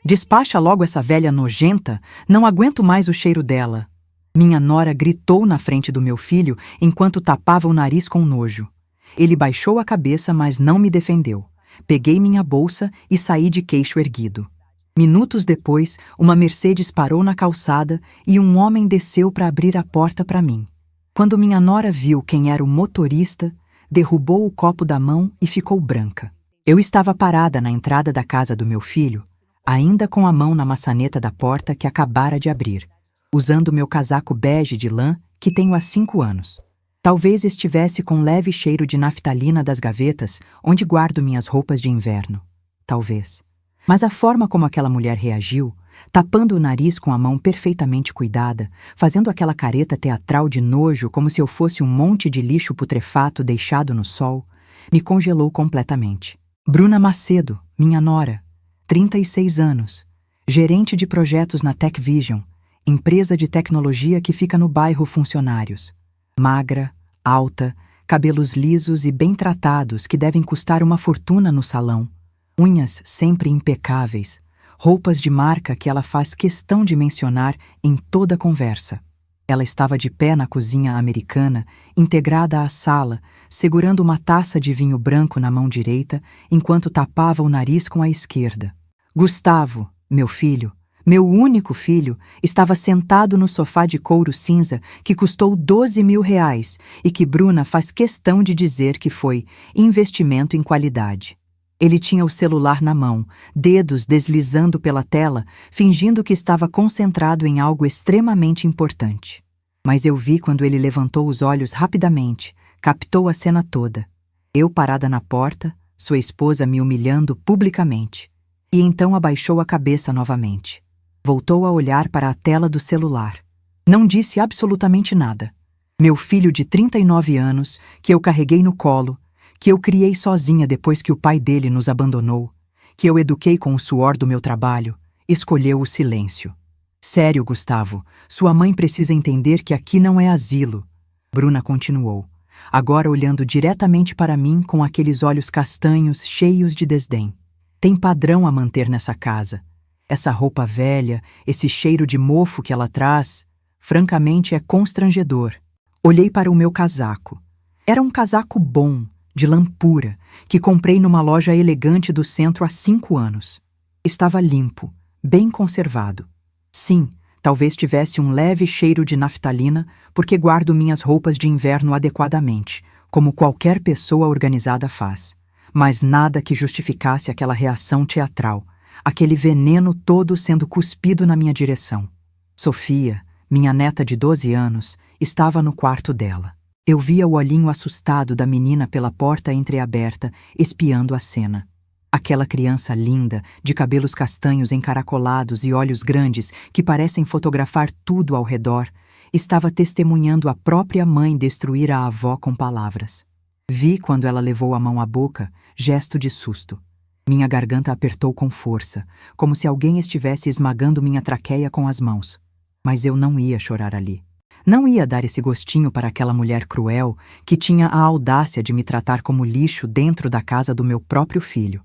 Despacha logo essa velha nojenta, não aguento mais o cheiro dela. Minha nora gritou na frente do meu filho enquanto tapava o nariz com nojo. Ele baixou a cabeça, mas não me defendeu. Peguei minha bolsa e saí de queixo erguido. Minutos depois, uma Mercedes parou na calçada e um homem desceu para abrir a porta para mim. Quando minha nora viu quem era o motorista, derrubou o copo da mão e ficou branca. Eu estava parada na entrada da casa do meu filho, ainda com a mão na maçaneta da porta que acabara de abrir, usando meu casaco bege de lã que tenho há 5 anos. Talvez estivesse com leve cheiro de naftalina das gavetas onde guardo minhas roupas de inverno. Talvez. Mas a forma como aquela mulher reagiu, tapando o nariz com a mão perfeitamente cuidada, fazendo aquela careta teatral de nojo como se eu fosse um monte de lixo putrefato deixado no sol, me congelou completamente. Bruna Macedo, minha nora, 36 anos, gerente de projetos na Tech Vision, empresa de tecnologia que fica no bairro Funcionários. Magra, alta, cabelos lisos e bem tratados que devem custar uma fortuna no salão, unhas sempre impecáveis, roupas de marca que ela faz questão de mencionar em toda conversa. Ela estava de pé na cozinha americana, integrada à sala, segurando uma taça de vinho branco na mão direita, enquanto tapava o nariz com a esquerda. Gustavo, meu filho, meu único filho, estava sentado no sofá de couro cinza que custou 12 mil reais e que Bruna faz questão de dizer que foi investimento em qualidade. Ele tinha o celular na mão, dedos deslizando pela tela, fingindo que estava concentrado em algo extremamente importante. Mas eu vi quando ele levantou os olhos rapidamente, captou a cena toda. Eu parada na porta, sua esposa me humilhando publicamente. E então abaixou a cabeça novamente. Voltou a olhar para a tela do celular. Não disse absolutamente nada. Meu filho de 39 anos, que eu carreguei no colo, que eu criei sozinha depois que o pai dele nos abandonou, que eu eduquei com o suor do meu trabalho, escolheu o silêncio. Sério, Gustavo, sua mãe precisa entender que aqui não é asilo. Bruna continuou, agora olhando diretamente para mim com aqueles olhos castanhos cheios de desdém. Tem padrão a manter nessa casa. Essa roupa velha, esse cheiro de mofo que ela traz, francamente é constrangedor. Olhei para o meu casaco. Era um casaco bom, de lã pura, que comprei numa loja elegante do centro há 5 anos. Estava limpo, bem conservado. Sim, talvez tivesse um leve cheiro de naftalina, porque guardo minhas roupas de inverno adequadamente, como qualquer pessoa organizada faz. Mas nada que justificasse aquela reação teatral, aquele veneno todo sendo cuspido na minha direção. Sofia, minha neta de 12 anos, estava no quarto dela. Eu via o olhinho assustado da menina pela porta entreaberta, espiando a cena. Aquela criança linda, de cabelos castanhos encaracolados e olhos grandes que parecem fotografar tudo ao redor, estava testemunhando a própria mãe destruir a avó com palavras. Vi quando ela levou a mão à boca, gesto de susto. Minha garganta apertou com força, como se alguém estivesse esmagando minha traqueia com as mãos. Mas eu não ia chorar ali. Não ia dar esse gostinho para aquela mulher cruel que tinha a audácia de me tratar como lixo dentro da casa do meu próprio filho.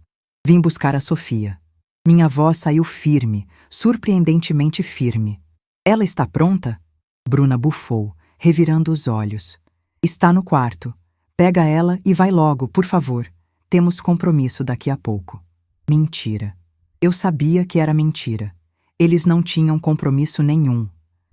Vim buscar a Sofia. Minha voz saiu firme, surpreendentemente firme. Ela está pronta? Bruna bufou, revirando os olhos. Está no quarto. Pega ela e vai logo, por favor. Temos compromisso daqui a pouco. Mentira. Eu sabia que era mentira. Eles não tinham compromisso nenhum.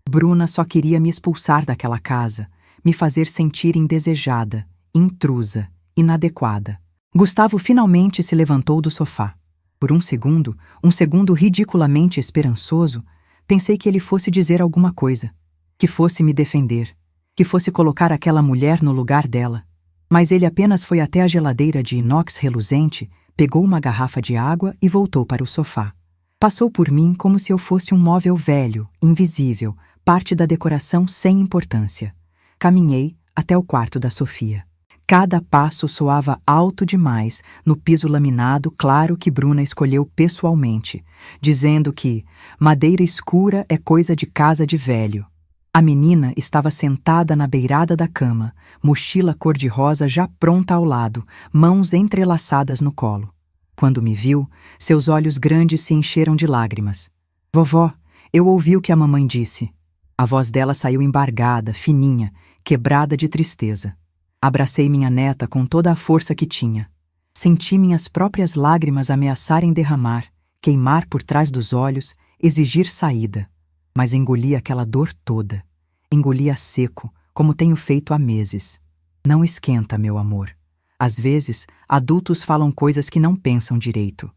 Bruna só queria me expulsar daquela casa, me fazer sentir indesejada, intrusa, inadequada. Gustavo finalmente se levantou do sofá. Por um segundo ridiculamente esperançoso, pensei que ele fosse dizer alguma coisa, que fosse me defender, que fosse colocar aquela mulher no lugar dela. Mas ele apenas foi até a geladeira de inox reluzente, pegou uma garrafa de água e voltou para o sofá. Passou por mim como se eu fosse um móvel velho, invisível, parte da decoração sem importância. Caminhei até o quarto da Sofia. Cada passo soava alto demais no piso laminado claro que Bruna escolheu pessoalmente, dizendo que madeira escura é coisa de casa de velho. A menina estava sentada na beirada da cama, mochila cor-de-rosa já pronta ao lado, mãos entrelaçadas no colo. Quando me viu, seus olhos grandes se encheram de lágrimas. Vovó, eu ouvi o que a mamãe disse. A voz dela saiu embargada, fininha, quebrada de tristeza. Abracei minha neta com toda a força que tinha. Senti minhas próprias lágrimas ameaçarem derramar, queimar por trás dos olhos, exigir saída. Mas engoli aquela dor toda. Engoli a seco, como tenho feito há meses. Não esquenta, meu amor. Às vezes, adultos falam coisas que não pensam direito.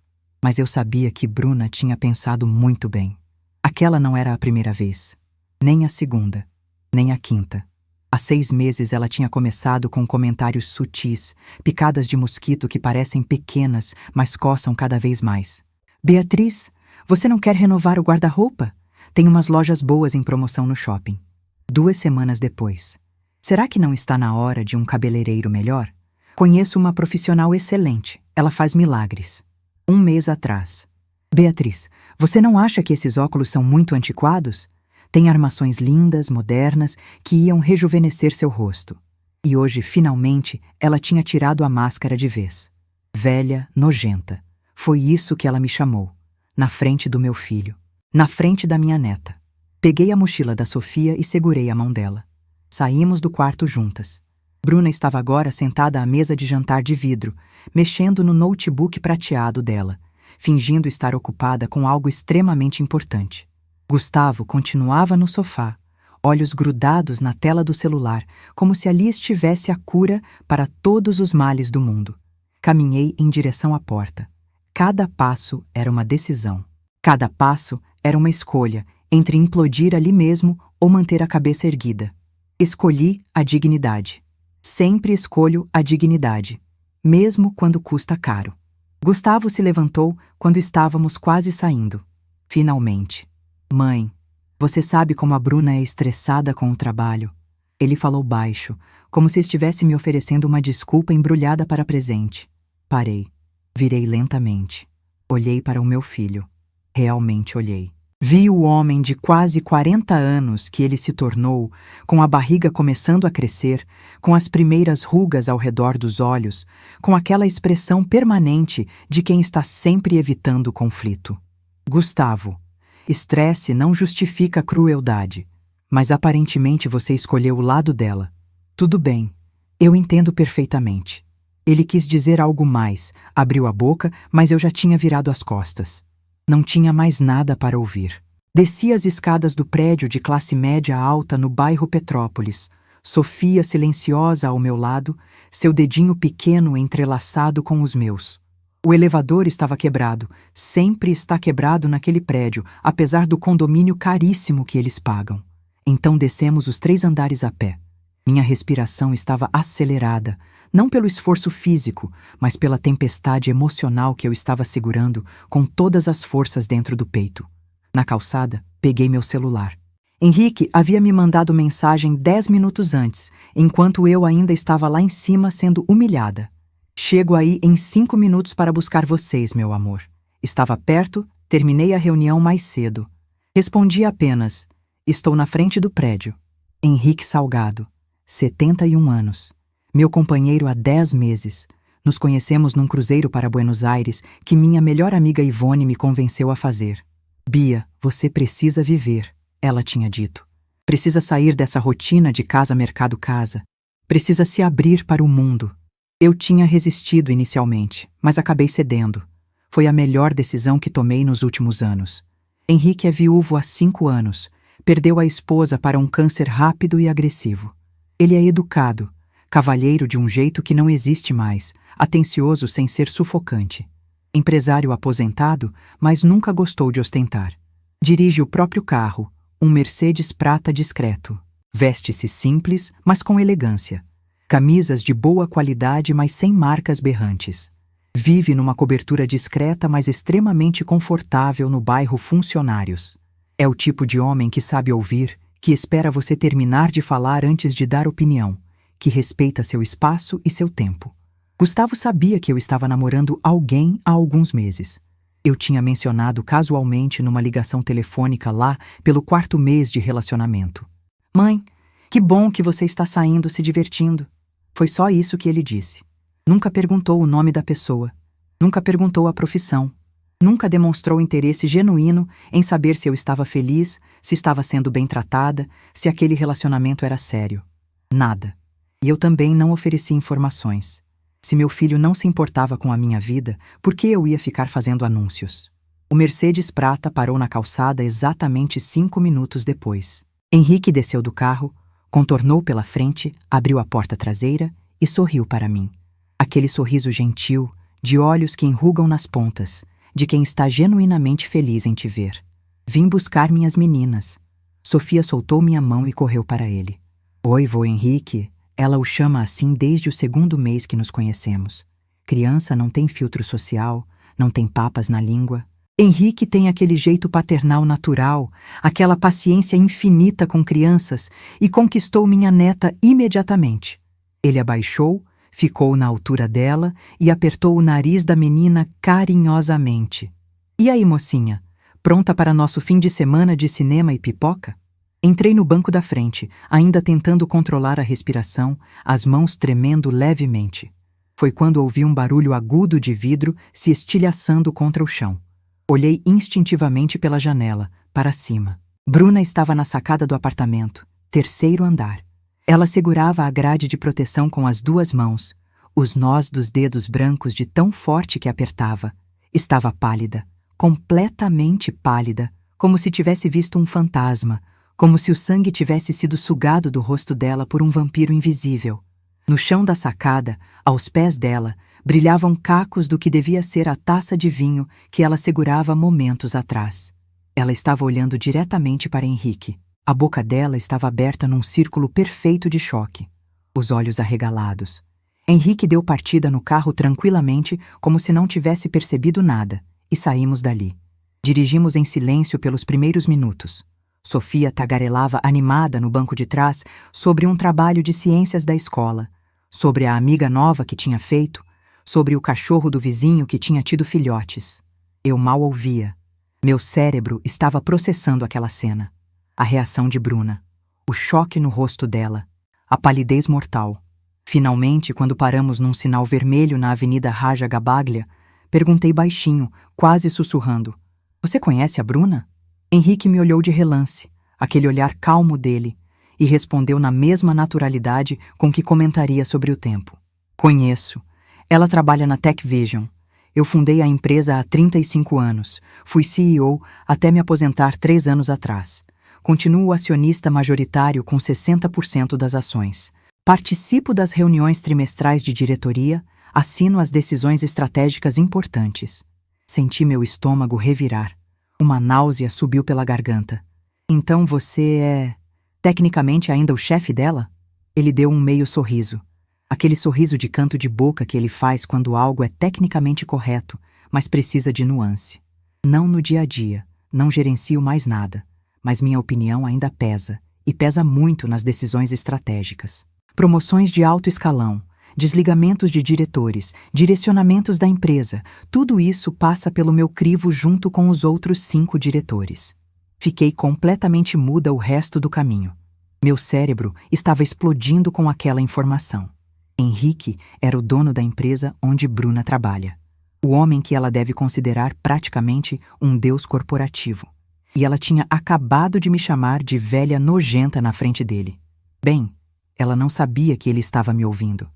Mas eu sabia que Bruna tinha pensado muito bem. Aquela não era a primeira vez. Nem a segunda. Nem a quinta. Há 6 meses ela tinha começado com comentários sutis, picadas de mosquito que parecem pequenas, mas coçam cada vez mais. Beatriz, você não quer renovar o guarda-roupa? Tem umas lojas boas em promoção no shopping. 2 semanas depois. Será que não está na hora de um cabeleireiro melhor? Conheço uma profissional excelente. Ela faz milagres. 1 mês atrás. Beatriz, você não acha que esses óculos são muito antiquados? Tem armações lindas, modernas, que iam rejuvenescer seu rosto. E hoje, finalmente, ela tinha tirado a máscara de vez. Velha, nojenta. Foi isso que ela me chamou. Na frente do meu filho. Na frente da minha neta. Peguei a mochila da Sofia e segurei a mão dela. Saímos do quarto juntas. Bruna estava agora sentada à mesa de jantar de vidro, mexendo no notebook prateado dela, fingindo estar ocupada com algo extremamente importante. Gustavo continuava no sofá, olhos grudados na tela do celular, como se ali estivesse a cura para todos os males do mundo. Caminhei em direção à porta. Cada passo era uma decisão. Cada passo era uma escolha entre implodir ali mesmo ou manter a cabeça erguida. Escolhi a dignidade. Sempre escolho a dignidade, mesmo quando custa caro. Gustavo se levantou quando estávamos quase saindo. Finalmente. Mãe, você sabe como a Bruna é estressada com o trabalho. Ele falou baixo, como se estivesse me oferecendo uma desculpa embrulhada para presente. Parei. Virei lentamente. Olhei para o meu filho. Realmente olhei. Vi o homem de quase 40 anos que ele se tornou, com a barriga começando a crescer, com as primeiras rugas ao redor dos olhos, com aquela expressão permanente de quem está sempre evitando conflito. Gustavo, estresse não justifica crueldade, mas aparentemente você escolheu o lado dela. Tudo bem, eu entendo perfeitamente. Ele quis dizer algo mais, abriu a boca, mas eu já tinha virado as costas. Não tinha mais nada para ouvir. Desci as escadas do prédio de classe média alta no bairro Petrópolis, Sofia silenciosa ao meu lado, seu dedinho pequeno entrelaçado com os meus. O elevador estava quebrado, sempre está quebrado naquele prédio, apesar do condomínio caríssimo que eles pagam. Então descemos os 3 andares a pé. Minha respiração estava acelerada, não pelo esforço físico, mas pela tempestade emocional que eu estava segurando com todas as forças dentro do peito. Na calçada, peguei meu celular. Henrique havia me mandado mensagem 10 minutos antes, enquanto eu ainda estava lá em cima sendo humilhada. Chego aí em 5 minutos para buscar vocês, meu amor. Estava perto, terminei a reunião mais cedo. Respondi apenas, estou na frente do prédio. Henrique Salgado, 71 anos. Meu companheiro há 10 meses. Nos conhecemos num cruzeiro para Buenos Aires que minha melhor amiga Ivone me convenceu a fazer. Bia, você precisa viver, ela tinha dito. Precisa sair dessa rotina de casa, mercado, casa. Precisa se abrir para o mundo. Eu tinha resistido inicialmente, mas acabei cedendo. Foi a melhor decisão que tomei nos últimos anos. Henrique é viúvo há 5 anos. Perdeu a esposa para um câncer rápido e agressivo. Ele é educado, cavalheiro de um jeito que não existe mais, atencioso sem ser sufocante. Empresário aposentado, mas nunca gostou de ostentar. Dirige o próprio carro, um Mercedes prata discreto. Veste-se simples, mas com elegância. Camisas de boa qualidade, mas sem marcas berrantes. Vive numa cobertura discreta, mas extremamente confortável no bairro Funcionários. É o tipo de homem que sabe ouvir, que espera você terminar de falar antes de dar opinião, que respeita seu espaço e seu tempo. Gustavo sabia que eu estava namorando alguém há alguns meses. Eu tinha mencionado casualmente numa ligação telefônica lá pelo 4º mês de relacionamento. Mãe, que bom que você está saindo, se divertindo. Foi só isso que ele disse. Nunca perguntou o nome da pessoa. Nunca perguntou a profissão. Nunca demonstrou interesse genuíno em saber se eu estava feliz, se estava sendo bem tratada, se aquele relacionamento era sério. Nada. E eu também não ofereci informações. Se meu filho não se importava com a minha vida, por que eu ia ficar fazendo anúncios? O Mercedes prata parou na calçada exatamente 5 minutos depois. Henrique desceu do carro, contornou pela frente, abriu a porta traseira e sorriu para mim. Aquele sorriso gentil, de olhos que enrugam nas pontas, de quem está genuinamente feliz em te ver. Vim buscar minhas meninas. Sofia soltou minha mão e correu para ele. Oi, vô Henrique. Ela o chama assim desde o 2º mês que nos conhecemos. Criança não tem filtro social, não tem papas na língua. Henrique tem aquele jeito paternal natural, aquela paciência infinita com crianças e conquistou minha neta imediatamente. Ele abaixou, ficou na altura dela e apertou o nariz da menina carinhosamente. E aí, mocinha? Pronta para nosso fim de semana de cinema e pipoca? Entrei no banco da frente, ainda tentando controlar a respiração, as mãos tremendo levemente. Foi quando ouvi um barulho agudo de vidro se estilhaçando contra o chão. Olhei instintivamente pela janela, para cima. Bruna estava na sacada do apartamento, 3º andar. Ela segurava a grade de proteção com as 2 mãos, os nós dos dedos brancos de tão forte que apertava. Estava pálida, completamente pálida, como se tivesse visto um fantasma, como se o sangue tivesse sido sugado do rosto dela por um vampiro invisível. No chão da sacada, aos pés dela, brilhavam cacos do que devia ser a taça de vinho que ela segurava momentos atrás. Ela estava olhando diretamente para Henrique. A boca dela estava aberta num círculo perfeito de choque. Os olhos arregalados. Henrique deu partida no carro tranquilamente, como se não tivesse percebido nada, e saímos dali. Dirigimos em silêncio pelos primeiros minutos. Sofia tagarelava animada no banco de trás sobre um trabalho de ciências da escola, sobre a amiga nova que tinha feito, sobre o cachorro do vizinho que tinha tido filhotes. Eu mal ouvia. Meu cérebro estava processando aquela cena. A reação de Bruna, o choque no rosto dela, a palidez mortal. Finalmente, quando paramos num sinal vermelho na Avenida Raja Gabaglia, perguntei baixinho, quase sussurrando: Você conhece a Bruna? Henrique me olhou de relance, aquele olhar calmo dele, e respondeu na mesma naturalidade com que comentaria sobre o tempo. Conheço. Ela trabalha na Tech Vision. Eu fundei a empresa há 35 anos. Fui CEO até me aposentar 3 anos atrás. Continuo acionista majoritário com 60% das ações. Participo das reuniões trimestrais de diretoria, assino as decisões estratégicas importantes. Senti meu estômago revirar. Uma náusea subiu pela garganta. Então você é, tecnicamente, ainda o chefe dela? Ele deu um meio sorriso. Aquele sorriso de canto de boca que ele faz quando algo é tecnicamente correto, mas precisa de nuance. Não no dia a dia, não gerencio mais nada. Mas minha opinião ainda pesa, e pesa muito nas decisões estratégicas. Promoções de alto escalão, desligamentos de diretores, direcionamentos da empresa, tudo isso passa pelo meu crivo junto com os outros 5 diretores. Fiquei completamente muda o resto do caminho. Meu cérebro estava explodindo com aquela informação. Henrique era o dono da empresa onde Bruna trabalha. O homem que ela deve considerar praticamente um deus corporativo. E ela tinha acabado de me chamar de velha nojenta na frente dele. Bem, ela não sabia que ele estava me ouvindo.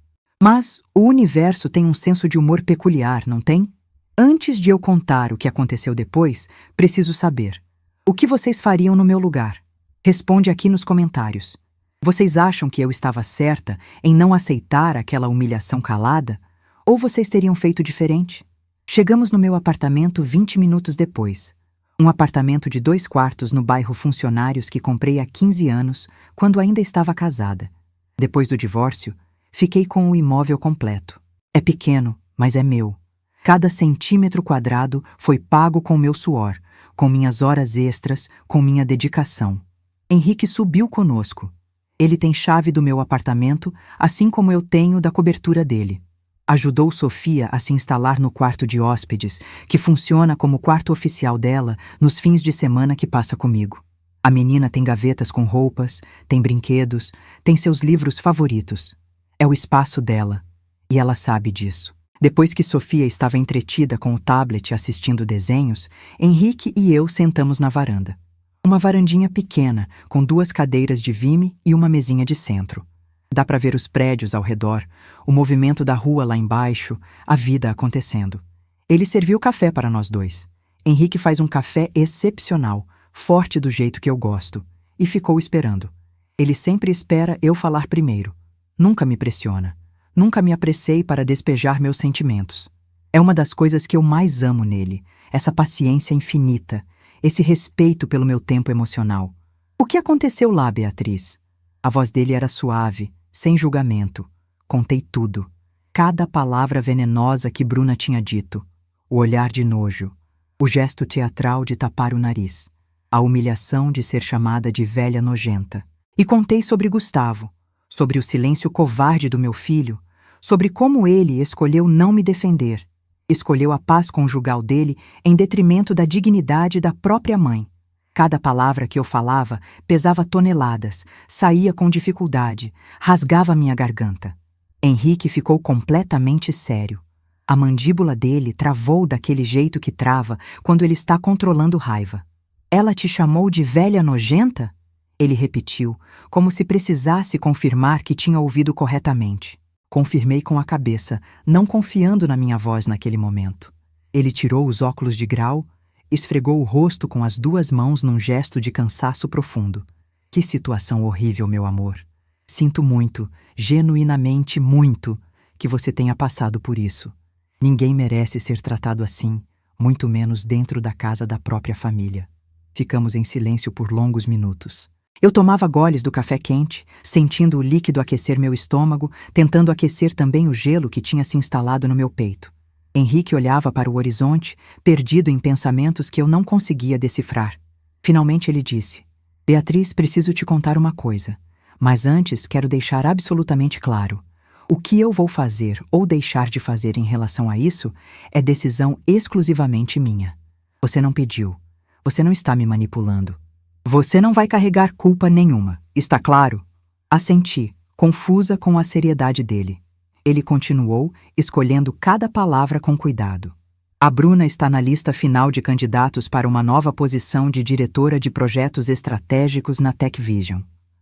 Mas o universo tem um senso de humor peculiar, não tem? Antes de eu contar o que aconteceu depois, preciso saber. O que vocês fariam no meu lugar? Responde aqui nos comentários. Vocês acham que eu estava certa em não aceitar aquela humilhação calada? Ou vocês teriam feito diferente? Chegamos no meu apartamento 20 minutos depois. Um apartamento de 2 quartos no bairro Funcionários que comprei há 15 anos, quando ainda estava casada. Depois do divórcio, fiquei com o imóvel completo. É pequeno, mas é meu. Cada centímetro quadrado foi pago com meu suor, com minhas horas extras, com minha dedicação. Henrique subiu conosco. Ele tem chave do meu apartamento, assim como eu tenho da cobertura dele. Ajudou Sofia a se instalar no quarto de hóspedes, que funciona como quarto oficial dela nos fins de semana que passa comigo. A menina tem gavetas com roupas, tem brinquedos, tem seus livros favoritos. É o espaço dela, e ela sabe disso. Depois que Sofia estava entretida com o tablet assistindo desenhos, Henrique e eu sentamos na varanda. Uma varandinha pequena, com 2 cadeiras de vime e uma mesinha de centro. Dá para ver os prédios ao redor, o movimento da rua lá embaixo, a vida acontecendo. Ele serviu café para nós 2. Henrique faz um café excepcional, forte do jeito que eu gosto, e ficou esperando. Ele sempre espera eu falar primeiro. Nunca me pressiona. Nunca me apressei para despejar meus sentimentos. É uma das coisas que eu mais amo nele, essa paciência infinita, esse respeito pelo meu tempo emocional. O que aconteceu lá, Beatriz? A voz dele era suave, sem julgamento. Contei tudo. Cada palavra venenosa que Bruna tinha dito. O olhar de nojo. O gesto teatral de tapar o nariz. A humilhação de ser chamada de velha nojenta. E contei sobre Gustavo, sobre o silêncio covarde do meu filho, sobre como ele escolheu não me defender. Escolheu a paz conjugal dele em detrimento da dignidade da própria mãe. Cada palavra que eu falava pesava toneladas, saía com dificuldade, rasgava minha garganta. Henrique ficou completamente sério. A mandíbula dele travou daquele jeito que trava quando ele está controlando raiva. Ela te chamou de velha nojenta? Ele repetiu, como se precisasse confirmar que tinha ouvido corretamente. Confirmei com a cabeça, não confiando na minha voz naquele momento. Ele tirou os óculos de grau, esfregou o rosto com as 2 mãos num gesto de cansaço profundo. Que situação horrível, meu amor. Sinto muito, genuinamente muito, que você tenha passado por isso. Ninguém merece ser tratado assim, muito menos dentro da casa da própria família. Ficamos em silêncio por longos minutos. Eu tomava goles do café quente, sentindo o líquido aquecer meu estômago, tentando aquecer também o gelo que tinha se instalado no meu peito. Henrique olhava para o horizonte, perdido em pensamentos que eu não conseguia decifrar. Finalmente ele disse: Beatriz, preciso te contar uma coisa, mas antes quero deixar absolutamente claro. O que eu vou fazer ou deixar de fazer em relação a isso é decisão exclusivamente minha. Você não pediu. Você não está me manipulando. Você não vai carregar culpa nenhuma, está claro? Assenti, confusa com a seriedade dele. Ele continuou, escolhendo cada palavra com cuidado. A Bruna está na lista final de candidatos para uma nova posição de diretora de projetos estratégicos na TechVision.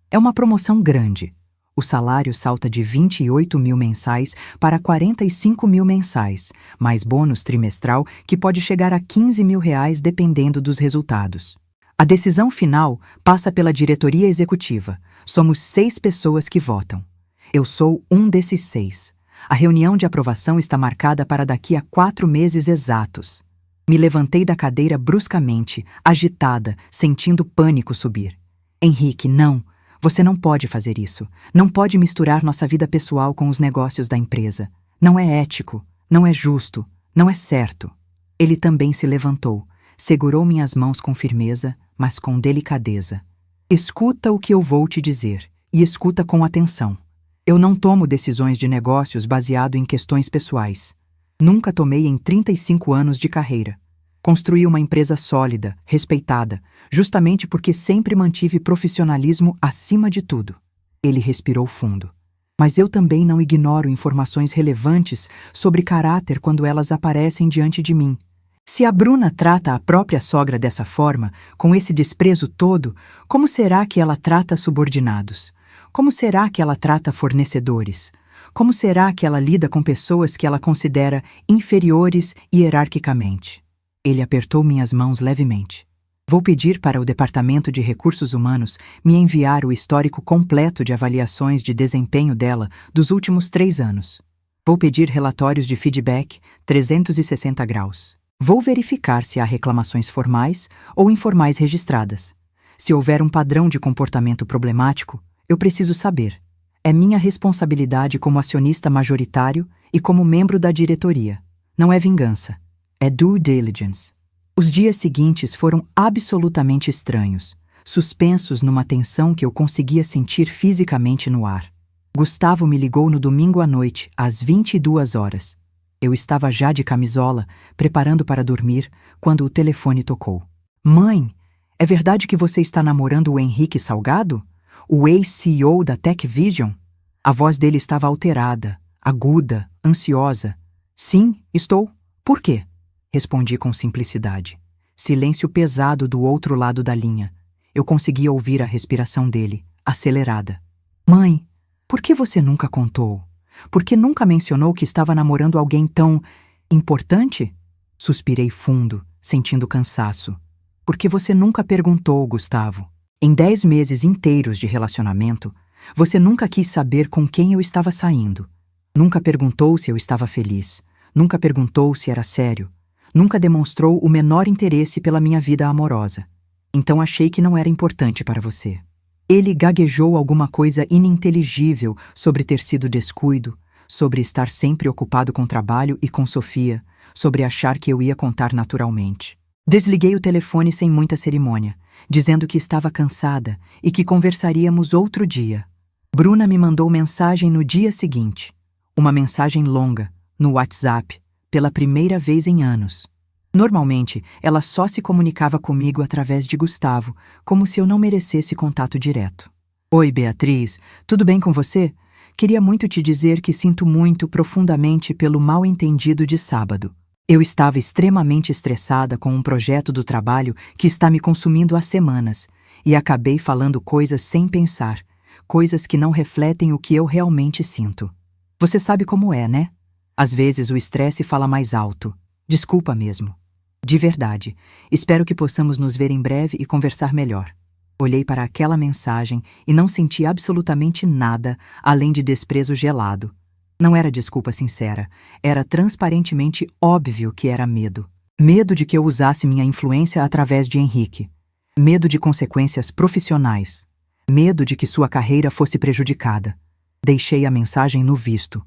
É uma promoção grande. O salário salta de 28 mil mensais para 45 mil mensais, mais bônus trimestral que pode chegar a 15 mil reais dependendo dos resultados. A decisão final passa pela diretoria executiva. Somos 6 pessoas que votam. Eu sou um desses 6. A reunião de aprovação está marcada para daqui a 4 meses exatos. Me levantei da cadeira bruscamente, agitada, sentindo pânico subir. Henrique, não. Você não pode fazer isso. Não pode misturar nossa vida pessoal com os negócios da empresa. Não é ético, não é justo, não é certo. Ele também se levantou, segurou minhas mãos com firmeza, mas com delicadeza. Escuta o que eu vou te dizer, e escuta com atenção. Eu não tomo decisões de negócios baseado em questões pessoais. Nunca tomei em 35 anos de carreira. Construí uma empresa sólida, respeitada, justamente porque sempre mantive profissionalismo acima de tudo. Ele respirou fundo. Mas eu também não ignoro informações relevantes sobre caráter quando elas aparecem diante de mim. Se a Bruna trata a própria sogra dessa forma, com esse desprezo todo, como será que ela trata subordinados? Como será que ela trata fornecedores? Como será que ela lida com pessoas que ela considera inferiores hierarquicamente? Ele apertou minhas mãos levemente. Vou pedir para o Departamento de Recursos Humanos me enviar o histórico completo de avaliações de desempenho dela dos últimos 3 anos. Vou pedir relatórios de feedback 360 graus. Vou verificar se há reclamações formais ou informais registradas. Se houver um padrão de comportamento problemático, eu preciso saber. É minha responsabilidade como acionista majoritário e como membro da diretoria. Não é vingança. É due diligence. Os dias seguintes foram absolutamente estranhos, suspensos numa tensão que eu conseguia sentir fisicamente no ar. Gustavo me ligou no domingo à noite, às 22 horas. Eu estava já de camisola, preparando para dormir, quando o telefone tocou. Mãe, é verdade que você está namorando o Henrique Salgado? O ex-CEO da TechVision? A voz dele estava alterada, aguda, ansiosa. Sim, estou. Por quê? Respondi com simplicidade. Silêncio pesado do outro lado da linha. Eu conseguia ouvir a respiração dele, acelerada. Mãe, por que você nunca contou? Por que nunca mencionou que estava namorando alguém tão importante? Suspirei fundo, sentindo cansaço. Por que você nunca perguntou, Gustavo? Em 10 meses inteiros de relacionamento, você nunca quis saber com quem eu estava saindo. Nunca perguntou se eu estava feliz. Nunca perguntou se era sério. Nunca demonstrou o menor interesse pela minha vida amorosa. Então achei que não era importante para você. Ele gaguejou alguma coisa ininteligível sobre ter sido descuido, sobre estar sempre ocupado com trabalho e com Sofia, sobre achar que eu ia contar naturalmente. Desliguei o telefone sem muita cerimônia, dizendo que estava cansada e que conversaríamos outro dia. Bruna me mandou mensagem no dia seguinte. Uma mensagem longa, no WhatsApp, pela primeira vez em anos. Normalmente, ela só se comunicava comigo através de Gustavo, como se eu não merecesse contato direto. Oi, Beatriz, tudo bem com você? Queria muito te dizer que sinto muito profundamente pelo mal-entendido de sábado. Eu estava extremamente estressada com um projeto do trabalho que está me consumindo há semanas, e acabei falando coisas sem pensar, coisas que não refletem o que eu realmente sinto. Você sabe como é, né? Às vezes o estresse fala mais alto. Desculpa mesmo. De verdade, espero que possamos nos ver em breve e conversar melhor. Olhei para aquela mensagem e não senti absolutamente nada além de desprezo gelado. Não era desculpa sincera, era transparentemente óbvio que era medo. Medo de que eu usasse minha influência através de Henrique. Medo de consequências profissionais. Medo de que sua carreira fosse prejudicada. Deixei a mensagem no visto.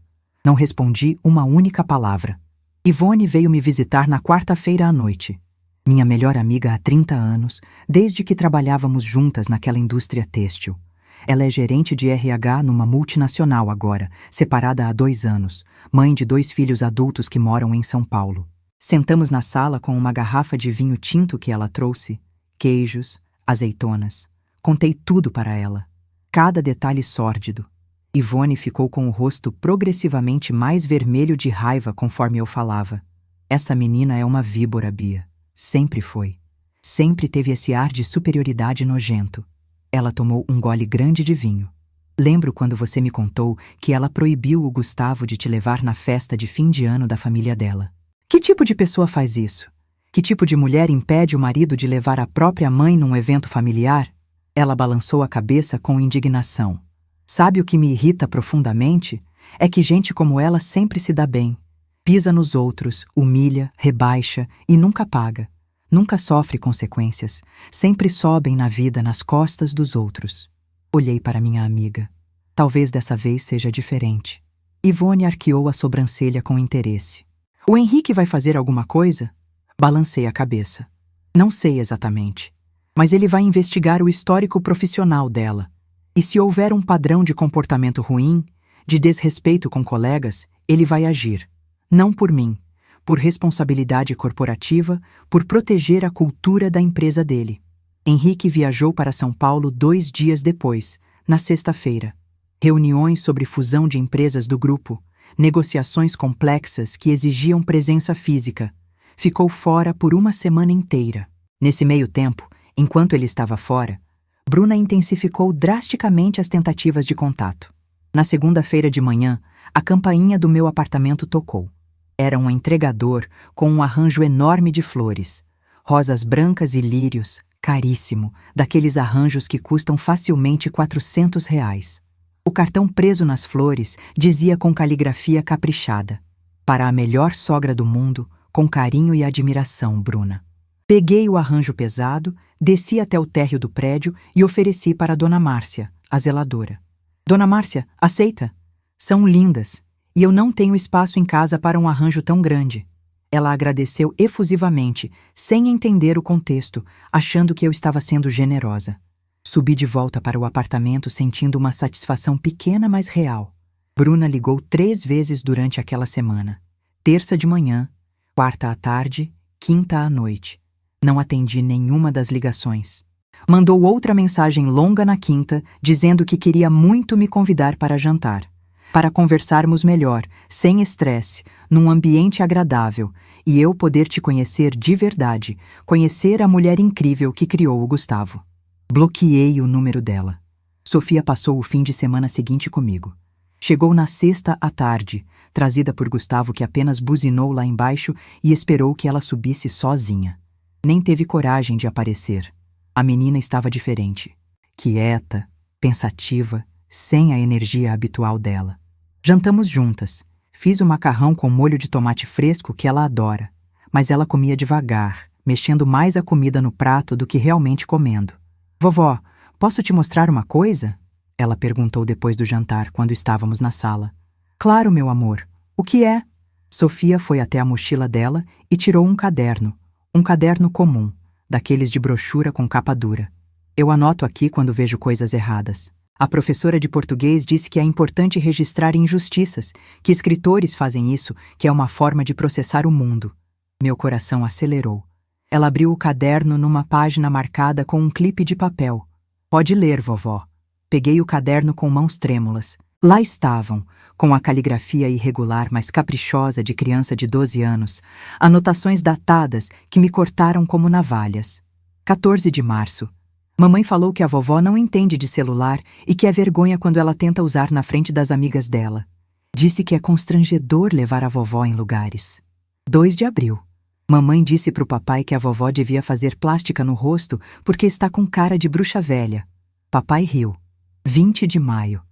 Não respondi uma única palavra. Ivone veio me visitar na quarta-feira à noite. Minha melhor amiga há 30 anos, desde que trabalhávamos juntas naquela indústria têxtil. Ela é gerente de RH numa multinacional agora, separada há 2 anos, mãe de 2 filhos adultos que moram em São Paulo. Sentamos na sala com uma garrafa de vinho tinto que ela trouxe, queijos, azeitonas. Contei tudo para ela. Cada detalhe sórdido. Ivone ficou com o rosto progressivamente mais vermelho de raiva conforme eu falava. Essa menina é uma víbora, Bia. Sempre foi. Sempre teve esse ar de superioridade nojento. Ela tomou um gole grande de vinho. Lembro quando você me contou que ela proibiu o Gustavo de te levar na festa de fim de ano da família dela. Que tipo de pessoa faz isso? Que tipo de mulher impede o marido de levar a própria mãe num evento familiar? Ela balançou a cabeça com indignação. Sabe o que me irrita profundamente? É que gente como ela sempre se dá bem. Pisa nos outros, humilha, rebaixa e nunca paga. Nunca sofre consequências. Sempre sobem na vida nas costas dos outros. Olhei para minha amiga. Talvez dessa vez seja diferente. Ivone arqueou a sobrancelha com interesse. O Henrique vai fazer alguma coisa? Balancei a cabeça. Não sei exatamente. Mas ele vai investigar o histórico profissional dela. E se houver um padrão de comportamento ruim, de desrespeito com colegas, ele vai agir. Não por mim, por responsabilidade corporativa, por proteger a cultura da empresa dele. Henrique viajou para São Paulo 2 dias depois, na sexta-feira. Reuniões sobre fusão de empresas do grupo, negociações complexas que exigiam presença física. Ficou fora por 1 semana inteira. Nesse meio tempo, enquanto ele estava fora, Bruna intensificou drasticamente as tentativas de contato. Na segunda-feira de manhã, a campainha do meu apartamento tocou. Era um entregador com um arranjo enorme de flores, rosas brancas e lírios, caríssimo, daqueles arranjos que custam facilmente R$ 400. O cartão preso nas flores dizia com caligrafia caprichada: para a melhor sogra do mundo, com carinho e admiração, Bruna. Peguei o arranjo pesado, desci até o térreo do prédio e ofereci para Dona Márcia, a zeladora. Dona Márcia, aceita? São lindas, e eu não tenho espaço em casa para um arranjo tão grande. Ela agradeceu efusivamente, sem entender o contexto, achando que eu estava sendo generosa. Subi de volta para o apartamento sentindo uma satisfação pequena, mas real. Bruna ligou 3 vezes durante aquela semana. Terça de manhã, quarta à tarde, quinta à noite. Não atendi nenhuma das ligações. Mandou outra mensagem longa na quinta, dizendo que queria muito me convidar para jantar. para conversarmos melhor, sem estresse, num ambiente agradável, e eu poder te conhecer de verdade, conhecer a mulher incrível que criou o Gustavo. Bloqueei o número dela. Sofia passou o fim de semana seguinte comigo. Chegou na sexta à tarde, trazida por Gustavo, que apenas buzinou lá embaixo e esperou que ela subisse sozinha. Nem teve coragem de aparecer. A menina estava diferente. Quieta, pensativa, sem a energia habitual dela. Jantamos juntas. Fiz o macarrão com molho de tomate fresco que ela adora, mas ela comia devagar, mexendo mais a comida no prato do que realmente comendo. Vovó, posso te mostrar uma coisa? Ela perguntou depois do jantar, quando estávamos na sala. Claro, meu amor. O que é? Sofia foi até a mochila dela e tirou um caderno comum, daqueles de brochura com capa dura. Eu anoto aqui quando vejo coisas erradas. A professora de português disse que é importante registrar injustiças, que escritores fazem isso, que é uma forma de processar o mundo. Meu coração acelerou. Ela abriu o caderno numa página marcada com um clipe de papel. Pode ler, vovó. Peguei o caderno com mãos trêmulas. Lá estavam, com a caligrafia irregular, mas caprichosa de criança de 12 anos, anotações datadas que me cortaram como navalhas. 14 de março. Mamãe falou que a vovó não entende de celular e que é vergonha quando ela tenta usar na frente das amigas dela. Disse que é constrangedor levar a vovó em lugares. 2 de abril. Mamãe disse pro papai que a vovó devia fazer plástica no rosto porque está com cara de bruxa velha. Papai riu. 20 de maio.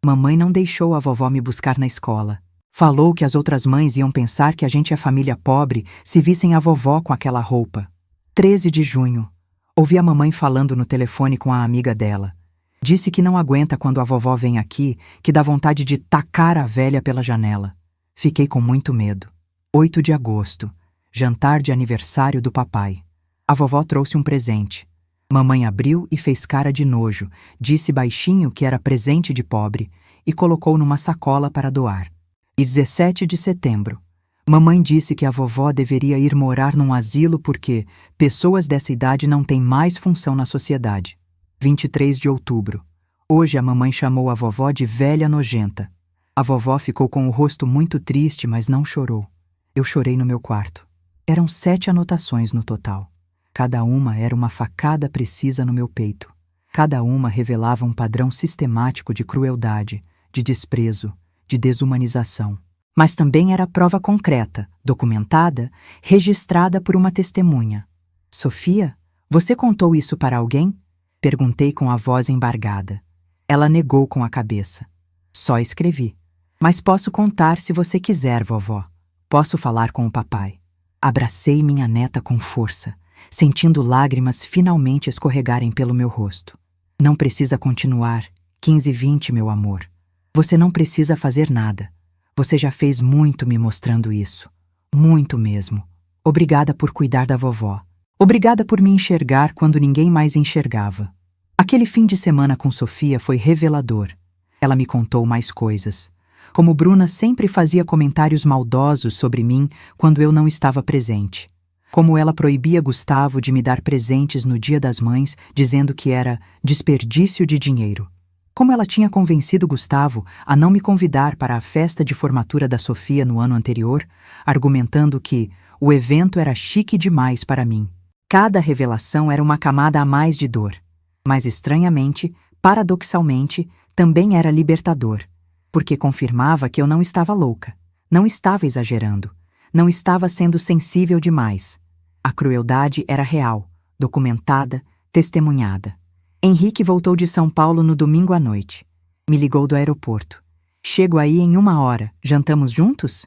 Mamãe não deixou a vovó me buscar na escola. Falou que as outras mães iam pensar que a gente é família pobre se vissem a vovó com aquela roupa. 13 de junho. Ouvi a mamãe falando no telefone com a amiga dela. Disse que não aguenta quando a vovó vem aqui, que dá vontade de tacar a velha pela janela. Fiquei com muito medo. 8 de agosto. Jantar de aniversário do papai. A vovó trouxe um presente. Mamãe abriu e fez cara de nojo, disse baixinho que era presente de pobre e colocou numa sacola para doar. E 17 de setembro. Mamãe disse que a vovó deveria ir morar num asilo porque pessoas dessa idade não têm mais função na sociedade. 23 de outubro. Hoje a mamãe chamou a vovó de velha nojenta. A vovó ficou com o rosto muito triste, mas não chorou. Eu chorei no meu quarto. Eram 7 anotações no total. Cada uma era uma facada precisa no meu peito. Cada uma revelava um padrão sistemático de crueldade, de desprezo, de desumanização. Mas também era prova concreta, documentada, registrada por uma testemunha. Sofia, você contou isso para alguém? Perguntei com a voz embargada. Ela negou com a cabeça. Só escrevi. Mas posso contar se você quiser, vovó. Posso falar com o papai. Abracei minha neta com força, sentindo lágrimas finalmente escorregarem pelo meu rosto. Não precisa continuar. 15-20, meu amor. Você não precisa fazer nada. Você já fez muito me mostrando isso. Muito mesmo. Obrigada por cuidar da vovó. Obrigada por me enxergar quando ninguém mais enxergava. Aquele fim de semana com Sofia foi revelador. Ela me contou mais coisas. Como Bruna sempre fazia comentários maldosos sobre mim quando eu não estava presente. Como ela proibia Gustavo de me dar presentes no Dia das Mães, dizendo que era desperdício de dinheiro. Como ela tinha convencido Gustavo a não me convidar para a festa de formatura da Sofia no ano anterior, argumentando que o evento era chique demais para mim. Cada revelação era uma camada a mais de dor. Mas estranhamente, paradoxalmente, também era libertador, porque confirmava que eu não estava louca, não estava exagerando, não estava sendo sensível demais. A crueldade era real, documentada, testemunhada. Henrique voltou de São Paulo no domingo à noite. Me ligou do aeroporto. Chego aí em 1 hora. Jantamos juntos?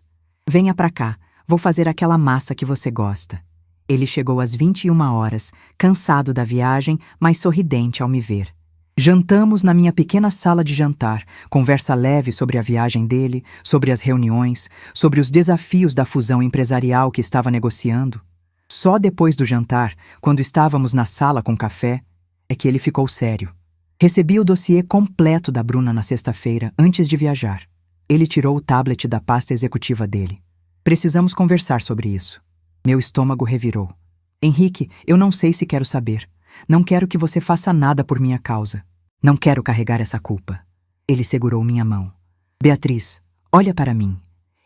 Venha pra cá. Vou fazer aquela massa que você gosta. Ele chegou às 21 horas, cansado da viagem, mas sorridente ao me ver. Jantamos na minha pequena sala de jantar, conversa leve sobre a viagem dele, sobre as reuniões, sobre os desafios da fusão empresarial que estava negociando. Só depois do jantar, quando estávamos na sala com café, é que ele ficou sério. Recebi o dossiê completo da Bruna na sexta-feira, antes de viajar. Ele tirou o tablet da pasta executiva dele. Precisamos conversar sobre isso. Meu estômago revirou. Henrique, eu não sei se quero saber. Não quero que você faça nada por minha causa. Não quero carregar essa culpa. Ele segurou minha mão. Beatriz, olha para mim.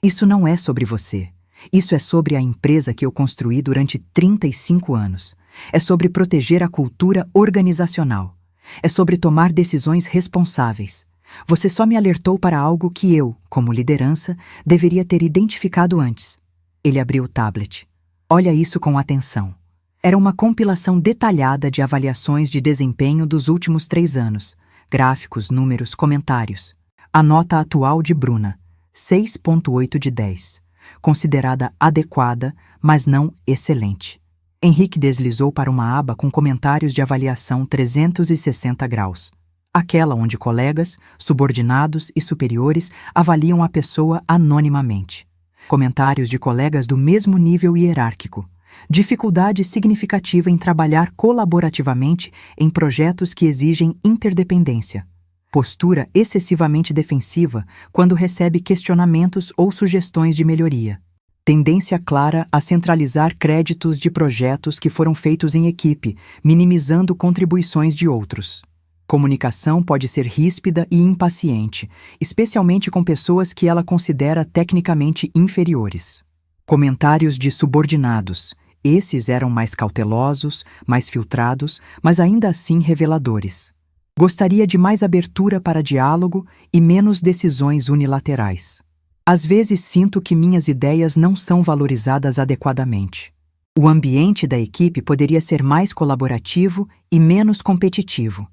Isso não é sobre você. Isso é sobre a empresa que eu construí durante 35 anos. É sobre proteger a cultura organizacional. É sobre tomar decisões responsáveis. Você só me alertou para algo que eu, como liderança, deveria ter identificado antes. Ele abriu o tablet. Olha isso com atenção. Era uma compilação detalhada de avaliações de desempenho dos últimos 3 anos. Gráficos, números, comentários. A nota atual de Bruna, 6,8 de 10. Considerada adequada, mas não excelente. Henrique deslizou para uma aba com comentários de avaliação 360 graus. Aquela onde colegas, subordinados e superiores avaliam a pessoa anonimamente. Comentários de colegas do mesmo nível hierárquico. Dificuldade significativa em trabalhar colaborativamente em projetos que exigem interdependência. Postura excessivamente defensiva quando recebe questionamentos ou sugestões de melhoria. Tendência clara a centralizar créditos de projetos que foram feitos em equipe, minimizando contribuições de outros. Comunicação pode ser ríspida e impaciente, especialmente com pessoas que ela considera tecnicamente inferiores. Comentários de subordinados. Esses eram mais cautelosos, mais filtrados, mas ainda assim reveladores. Gostaria de mais abertura para diálogo e menos decisões unilaterais. Às vezes sinto que minhas ideias não são valorizadas adequadamente. O ambiente da equipe poderia ser mais colaborativo e menos competitivo.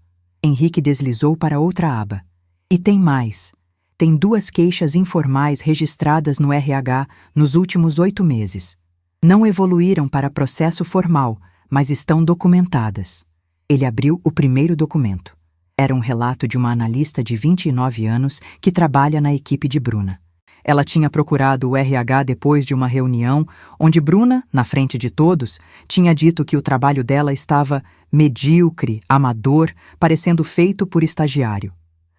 Henrique deslizou para outra aba. E tem mais. Tem 2 queixas informais registradas no RH nos últimos 8 meses. Não evoluíram para processo formal, mas estão documentadas. Ele abriu o primeiro documento. Era um relato de uma analista de 29 anos que trabalha na equipe de Bruna. Ela tinha procurado o RH depois de uma reunião onde Bruna, na frente de todos, tinha dito que o trabalho dela estava medíocre, amador, parecendo feito por estagiário.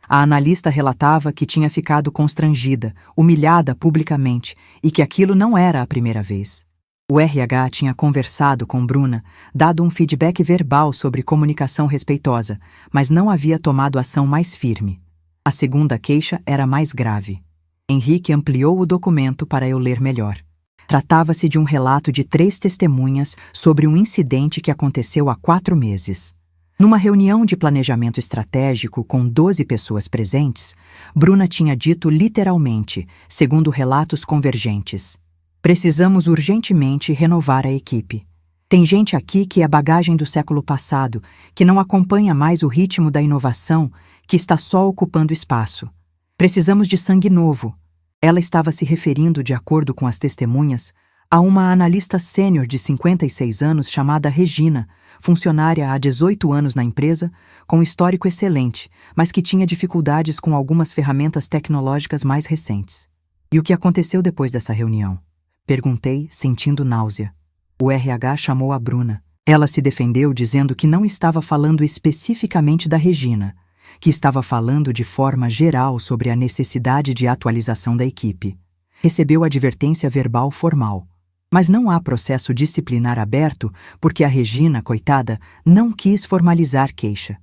A analista relatava que tinha ficado constrangida, humilhada publicamente e que aquilo não era a primeira vez. O RH tinha conversado com Bruna, dado um feedback verbal sobre comunicação respeitosa, mas não havia tomado ação mais firme. A segunda queixa era mais grave. Henrique ampliou o documento para eu ler melhor. Tratava-se de um relato de 3 testemunhas sobre um incidente que aconteceu há 4 meses. Numa reunião de planejamento estratégico com 12 pessoas presentes, Bruna tinha dito literalmente, segundo relatos convergentes: "Precisamos urgentemente renovar a equipe. Tem gente aqui que é bagagem do século passado, que não acompanha mais o ritmo da inovação, que está só ocupando espaço. Precisamos de sangue novo." Ela estava se referindo, de acordo com as testemunhas, a uma analista sênior de 56 anos chamada Regina, funcionária há 18 anos na empresa, com histórico excelente, mas que tinha dificuldades com algumas ferramentas tecnológicas mais recentes. "E o que aconteceu depois dessa reunião?" Perguntei, sentindo náusea. O RH chamou a Bruna. Ela se defendeu dizendo que não estava falando especificamente da Regina, que estava falando de forma geral sobre a necessidade de atualização da equipe. Recebeu advertência verbal formal. Mas não há processo disciplinar aberto porque a Regina, coitada, não quis formalizar queixa.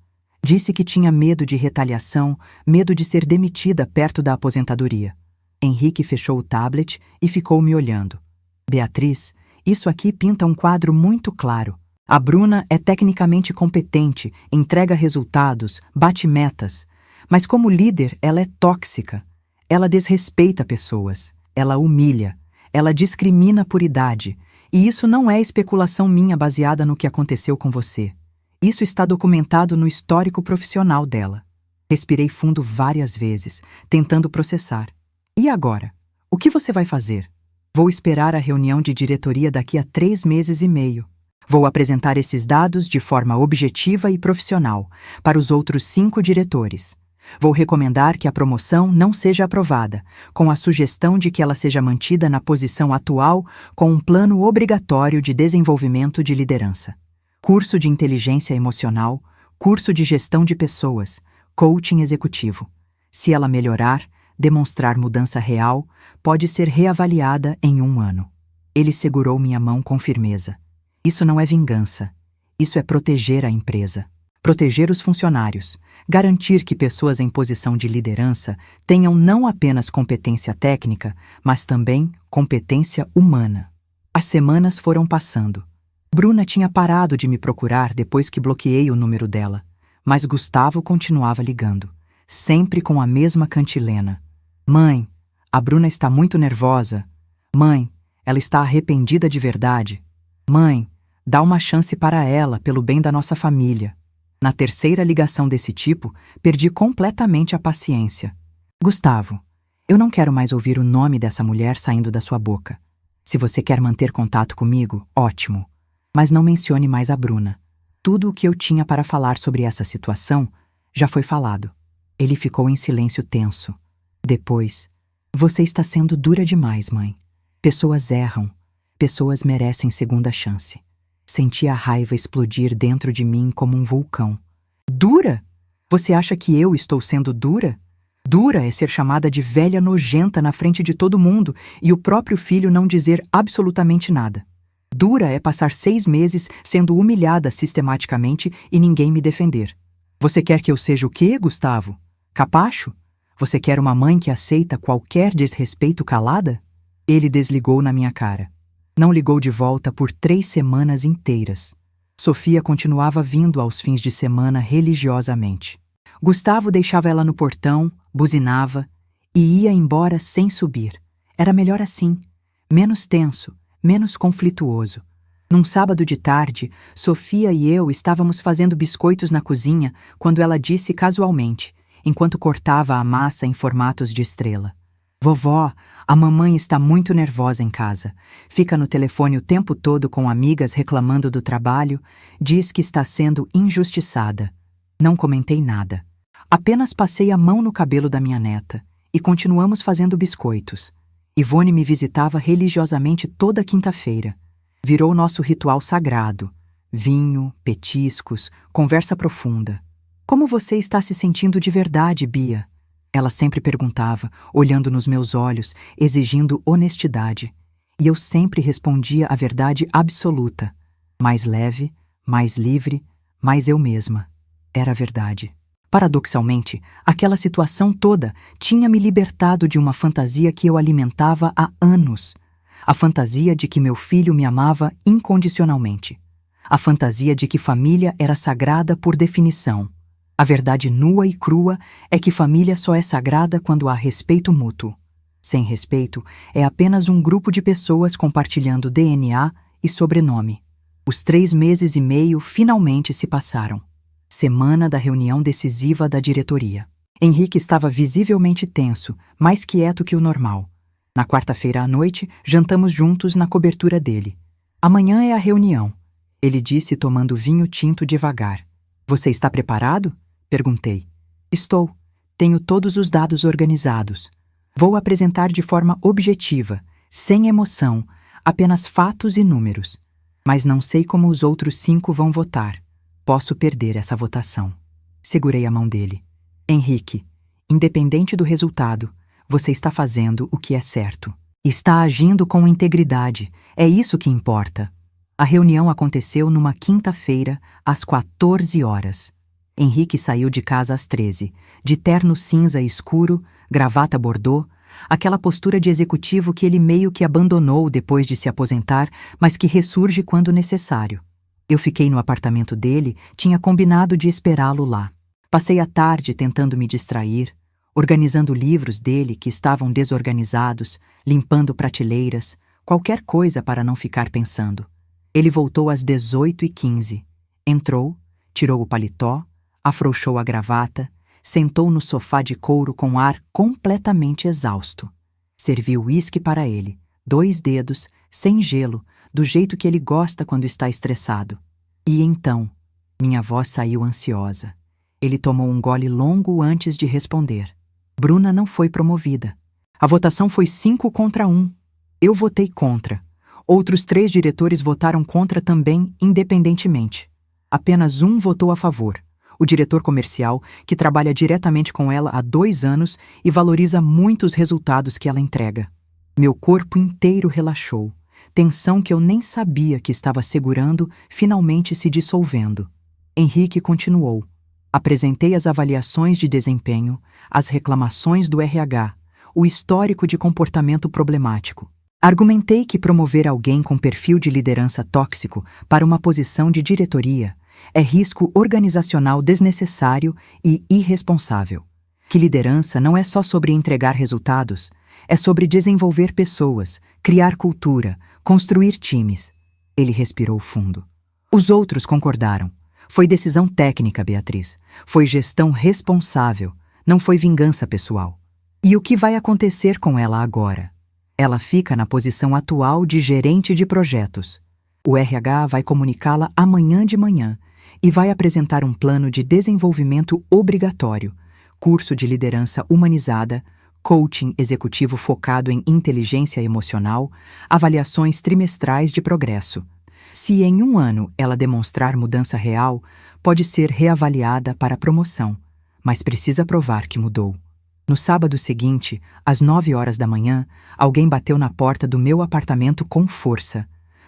Disse que tinha medo de retaliação, medo de ser demitida perto da aposentadoria. Henrique fechou o tablet e ficou me olhando. "Beatriz, isso aqui pinta um quadro muito claro. A Bruna é tecnicamente competente, entrega resultados, bate metas. Mas como líder, ela é tóxica. Ela desrespeita pessoas. Ela humilha. Ela discrimina por idade. E isso não é especulação minha baseada no que aconteceu com você. Isso está documentado no histórico profissional dela." Respirei fundo várias vezes, tentando processar. "E agora? O que você vai fazer?" "Vou esperar a reunião de diretoria daqui a 3 meses e meio. Vou apresentar esses dados de forma objetiva e profissional para os outros 5 diretores. Vou recomendar que a promoção não seja aprovada, com a sugestão de que ela seja mantida na posição atual com um plano obrigatório de desenvolvimento de liderança. Curso de inteligência emocional, curso de gestão de pessoas, coaching executivo. Se ela melhorar, demonstrar mudança real, pode ser reavaliada em 1 ano." Ele segurou minha mão com firmeza. "Isso não é vingança. Isso é proteger a empresa. proteger os funcionários, garantir que pessoas em posição de liderança tenham não apenas competência técnica, mas também competência humana. As semanas foram passando. Bruna tinha parado de me procurar depois que bloqueei o número dela, mas Gustavo continuava ligando, sempre com a mesma cantilena. Mãe, a Bruna está muito nervosa. Mãe, ela está arrependida de verdade. Mãe, dá uma chance para ela, pelo bem da nossa família. Na terceira ligação desse tipo, perdi completamente a paciência. Gustavo, eu não quero mais ouvir o nome dessa mulher saindo da sua boca. Se você quer manter contato comigo, ótimo. Mas não mencione mais a Bruna. Tudo o que eu tinha para falar sobre essa situação já foi falado. Ele ficou em silêncio tenso. Depois, você está sendo dura demais, mãe. Pessoas erram. Pessoas merecem segunda chance. Senti a raiva explodir dentro de mim como um vulcão. Dura? Você acha que eu estou sendo dura? Dura é ser chamada de velha nojenta na frente de todo mundo e o próprio filho não dizer absolutamente nada. Dura é passar 6 meses sendo humilhada sistematicamente e ninguém me defender. Você quer que eu seja o quê, Gustavo? Capacho? Você quer uma mãe que aceita qualquer desrespeito calada? Ele desligou na minha cara. Não ligou de volta por 3 semanas inteiras. Sofia continuava vindo aos fins de semana religiosamente. Gustavo deixava ela no portão, buzinava e ia embora sem subir. Era melhor assim, menos tenso, menos conflituoso. Num sábado de tarde, Sofia e eu estávamos fazendo biscoitos na cozinha quando ela disse casualmente, enquanto cortava a massa em formatos de estrela: Vovó, a mamãe está muito nervosa em casa. Fica no telefone o tempo todo com amigas reclamando do trabalho, diz que está sendo injustiçada. Não comentei nada. Apenas passei a mão no cabelo da minha neta e continuamos fazendo biscoitos. Ivone me visitava religiosamente toda quinta-feira. Virou nosso ritual sagrado. Vinho, petiscos, conversa profunda. Como você está se sentindo de verdade, Bia? Ela sempre perguntava, olhando nos meus olhos, exigindo honestidade. E eu sempre respondia a verdade absoluta. Mais leve, mais livre, mais eu mesma. Era a verdade. Paradoxalmente, aquela situação toda tinha me libertado de uma fantasia que eu alimentava há anos. A fantasia de que meu filho me amava incondicionalmente. A fantasia de que família era sagrada por definição. A verdade nua e crua é que família só é sagrada quando há respeito mútuo. Sem respeito, é apenas um grupo de pessoas compartilhando DNA e sobrenome. Os 3 meses e meio finalmente se passaram. Semana da reunião decisiva da diretoria. Henrique estava visivelmente tenso, mais quieto que o normal. Na quarta-feira à noite, jantamos juntos na cobertura dele. Amanhã é a reunião, ele disse tomando vinho tinto devagar. Você está preparado? Perguntei. Estou. Tenho todos os dados organizados. Vou apresentar de forma objetiva, sem emoção, apenas fatos e números. Mas não sei como os outros 5 vão votar. Posso perder essa votação. Segurei a mão dele. Henrique, independente do resultado, você está fazendo o que é certo. Está agindo com integridade. É isso que importa. A reunião aconteceu numa quinta-feira, às 14 horas. Henrique saiu de casa às 13, de terno cinza escuro, gravata bordô, aquela postura de executivo que ele meio que abandonou depois de se aposentar, mas que ressurge quando necessário. Eu fiquei no apartamento dele, tinha combinado de esperá-lo lá. Passei a tarde tentando me distrair, organizando livros dele que estavam desorganizados, limpando prateleiras, qualquer coisa para não ficar pensando. Ele voltou às 18h15. Entrou, tirou o paletó, afrouxou a gravata, sentou no sofá de couro com ar completamente exausto. Serviu uísque para ele, 2 dedos, sem gelo, do jeito que ele gosta quando está estressado. E então, minha voz saiu ansiosa. Ele tomou um gole longo antes de responder. Bruna não foi promovida. A votação foi 5-1. Eu votei contra. Outros 3 diretores votaram contra também, independentemente. Apenas um votou a favor. O diretor comercial, que trabalha diretamente com ela há 2 anos e valoriza muito os resultados que ela entrega. Meu corpo inteiro relaxou. Tensão que eu nem sabia que estava segurando, finalmente se dissolvendo. Henrique continuou. Apresentei as avaliações de desempenho, as reclamações do RH, o histórico de comportamento problemático. Argumentei que promover alguém com perfil de liderança tóxico para uma posição de diretoria é risco organizacional desnecessário e irresponsável. Que liderança não é só sobre entregar resultados, é sobre desenvolver pessoas, criar cultura, construir times. Ele respirou fundo. Os outros concordaram. Foi decisão técnica, Beatriz. Foi gestão responsável. Não foi vingança pessoal. E o que vai acontecer com ela agora? Ela fica na posição atual de gerente de projetos. O RH vai comunicá-la amanhã de manhã e vai apresentar um plano de desenvolvimento obrigatório, curso de liderança humanizada, coaching executivo focado em inteligência emocional, avaliações trimestrais de progresso. Se em 1 ano ela demonstrar mudança real, pode ser reavaliada para promoção, mas precisa provar que mudou. No sábado seguinte, às 9 horas da manhã, alguém bateu na porta do meu apartamento com força.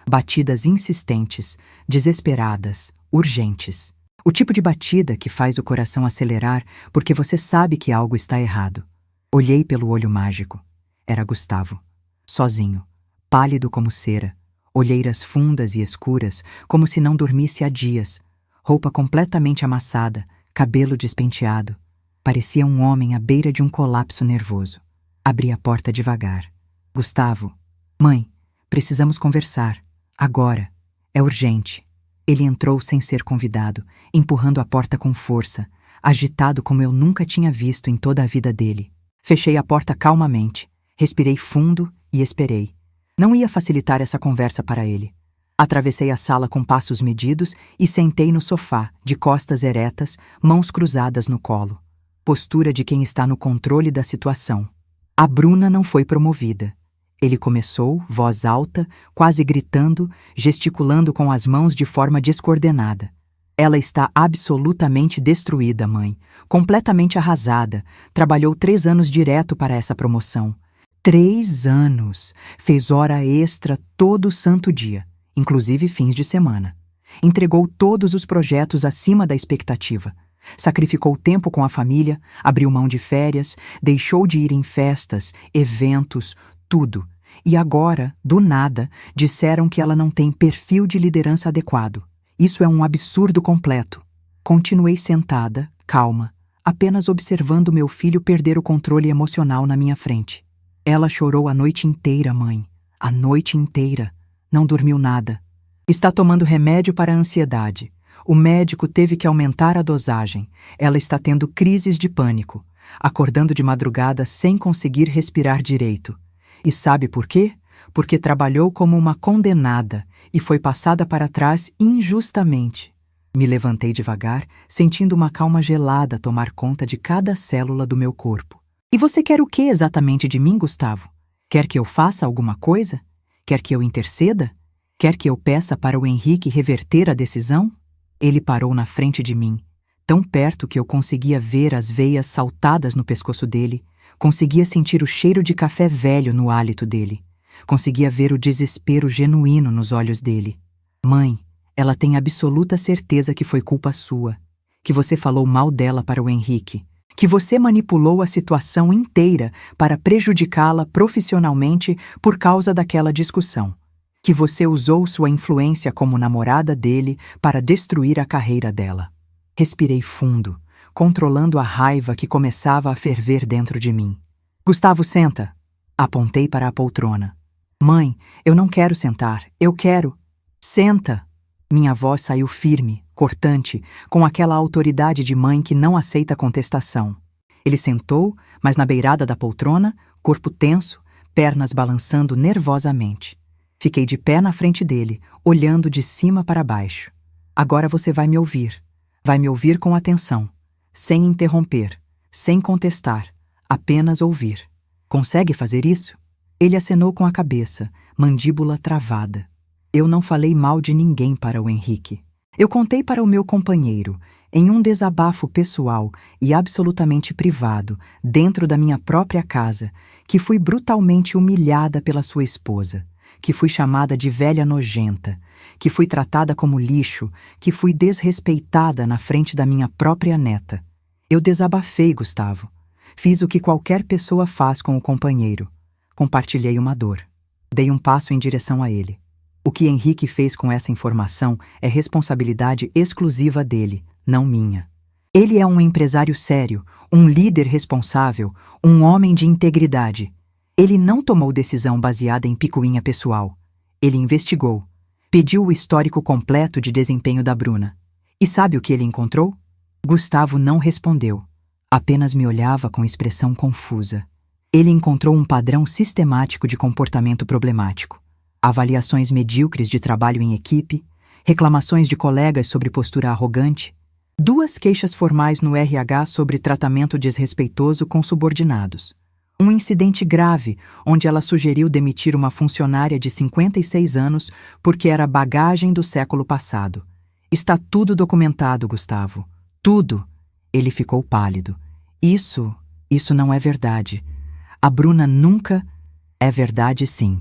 Batidas insistentes, desesperadas, urgentes. O tipo de batida que faz o coração acelerar porque você sabe que algo está errado. Olhei pelo olho mágico. Era Gustavo. Sozinho, pálido como cera, olheiras fundas e escuras como se não dormisse há dias, roupa completamente amassada, cabelo despenteado. Parecia um homem à beira de um colapso nervoso. Abri a porta devagar. Gustavo. Mãe, precisamos conversar. Agora. É urgente. Ele entrou sem ser convidado, empurrando a porta com força, agitado como eu nunca tinha visto em toda a vida dele. Fechei a porta calmamente, respirei fundo e esperei. Não ia facilitar essa conversa para ele. Atravessei a sala com passos medidos e sentei no sofá, de costas eretas, mãos cruzadas no colo. Postura de quem está no controle da situação. A Bruna não foi promovida. Ele começou, voz alta, quase gritando, gesticulando com as mãos de forma descoordenada. Ela está absolutamente destruída, mãe. Completamente arrasada. Trabalhou 3 anos direto para essa promoção. 3 anos! Fez hora extra todo santo dia, inclusive fins de semana. Entregou todos os projetos acima da expectativa. Sacrificou tempo com a família, abriu mão de férias, deixou de ir em festas, eventos, tudo. E agora, do nada, disseram que ela não tem perfil de liderança adequado. Isso é um absurdo completo. Continuei sentada, calma, apenas observando meu filho perder o controle emocional na minha frente. Ela chorou a noite inteira, mãe. A noite inteira. Não dormiu nada. Está tomando remédio para a ansiedade. O médico teve que aumentar a dosagem. Ela está tendo crises de pânico, acordando de madrugada sem conseguir respirar direito. E sabe por quê? Porque trabalhou como uma condenada e foi passada para trás injustamente. Me levantei devagar, sentindo uma calma gelada tomar conta de cada célula do meu corpo. E você quer o que exatamente de mim, Gustavo? Quer que eu faça alguma coisa? Quer que eu interceda? Quer que eu peça para o Henrique reverter a decisão? Ele parou na frente de mim, tão perto que eu conseguia ver as veias saltadas no pescoço dele, conseguia sentir o cheiro de café velho no hálito dele, conseguia ver o desespero genuíno nos olhos dele. Mãe, ela tem absoluta certeza que foi culpa sua, que você falou mal dela para o Henrique, que você manipulou a situação inteira para prejudicá-la profissionalmente por causa daquela discussão. Que você usou sua influência como namorada dele para destruir a carreira dela. Respirei fundo, controlando a raiva que começava a ferver dentro de mim. Gustavo, senta. Apontei para a poltrona. Mãe, eu não quero sentar, eu quero. Senta. Minha voz saiu firme, cortante, com aquela autoridade de mãe que não aceita contestação. Ele sentou, mas na beirada da poltrona, corpo tenso, pernas balançando nervosamente. Fiquei de pé na frente dele, olhando de cima para baixo. Agora você vai me ouvir. Vai me ouvir com atenção, sem interromper, sem contestar, apenas ouvir. Consegue fazer isso? Ele acenou com a cabeça, mandíbula travada. Eu não falei mal de ninguém para o Henrique. Eu contei para o meu companheiro, em um desabafo pessoal e absolutamente privado, dentro da minha própria casa, que fui brutalmente humilhada pela sua esposa, que fui chamada de velha nojenta, que fui tratada como lixo, que fui desrespeitada na frente da minha própria neta. Eu desabafei, Gustavo. Fiz o que qualquer pessoa faz com o companheiro. Compartilhei uma dor. Dei um passo em direção a ele. O que Henrique fez com essa informação é responsabilidade exclusiva dele, não minha. Ele é um empresário sério, um líder responsável, um homem de integridade. Ele não tomou decisão baseada em picuinha pessoal. Ele investigou. Pediu o histórico completo de desempenho da Bruna. E sabe o que ele encontrou? Gustavo não respondeu. Apenas me olhava com expressão confusa. Ele encontrou um padrão sistemático de comportamento problemático. Avaliações medíocres de trabalho em equipe, reclamações de colegas sobre postura arrogante, 2 queixas formais no RH sobre tratamento desrespeitoso com subordinados. Um incidente grave, onde ela sugeriu demitir uma funcionária de 56 anos porque era bagagem do século passado. Está tudo documentado, Gustavo. Tudo. Ele ficou pálido. Isso não é verdade. A Bruna nunca... É verdade, sim.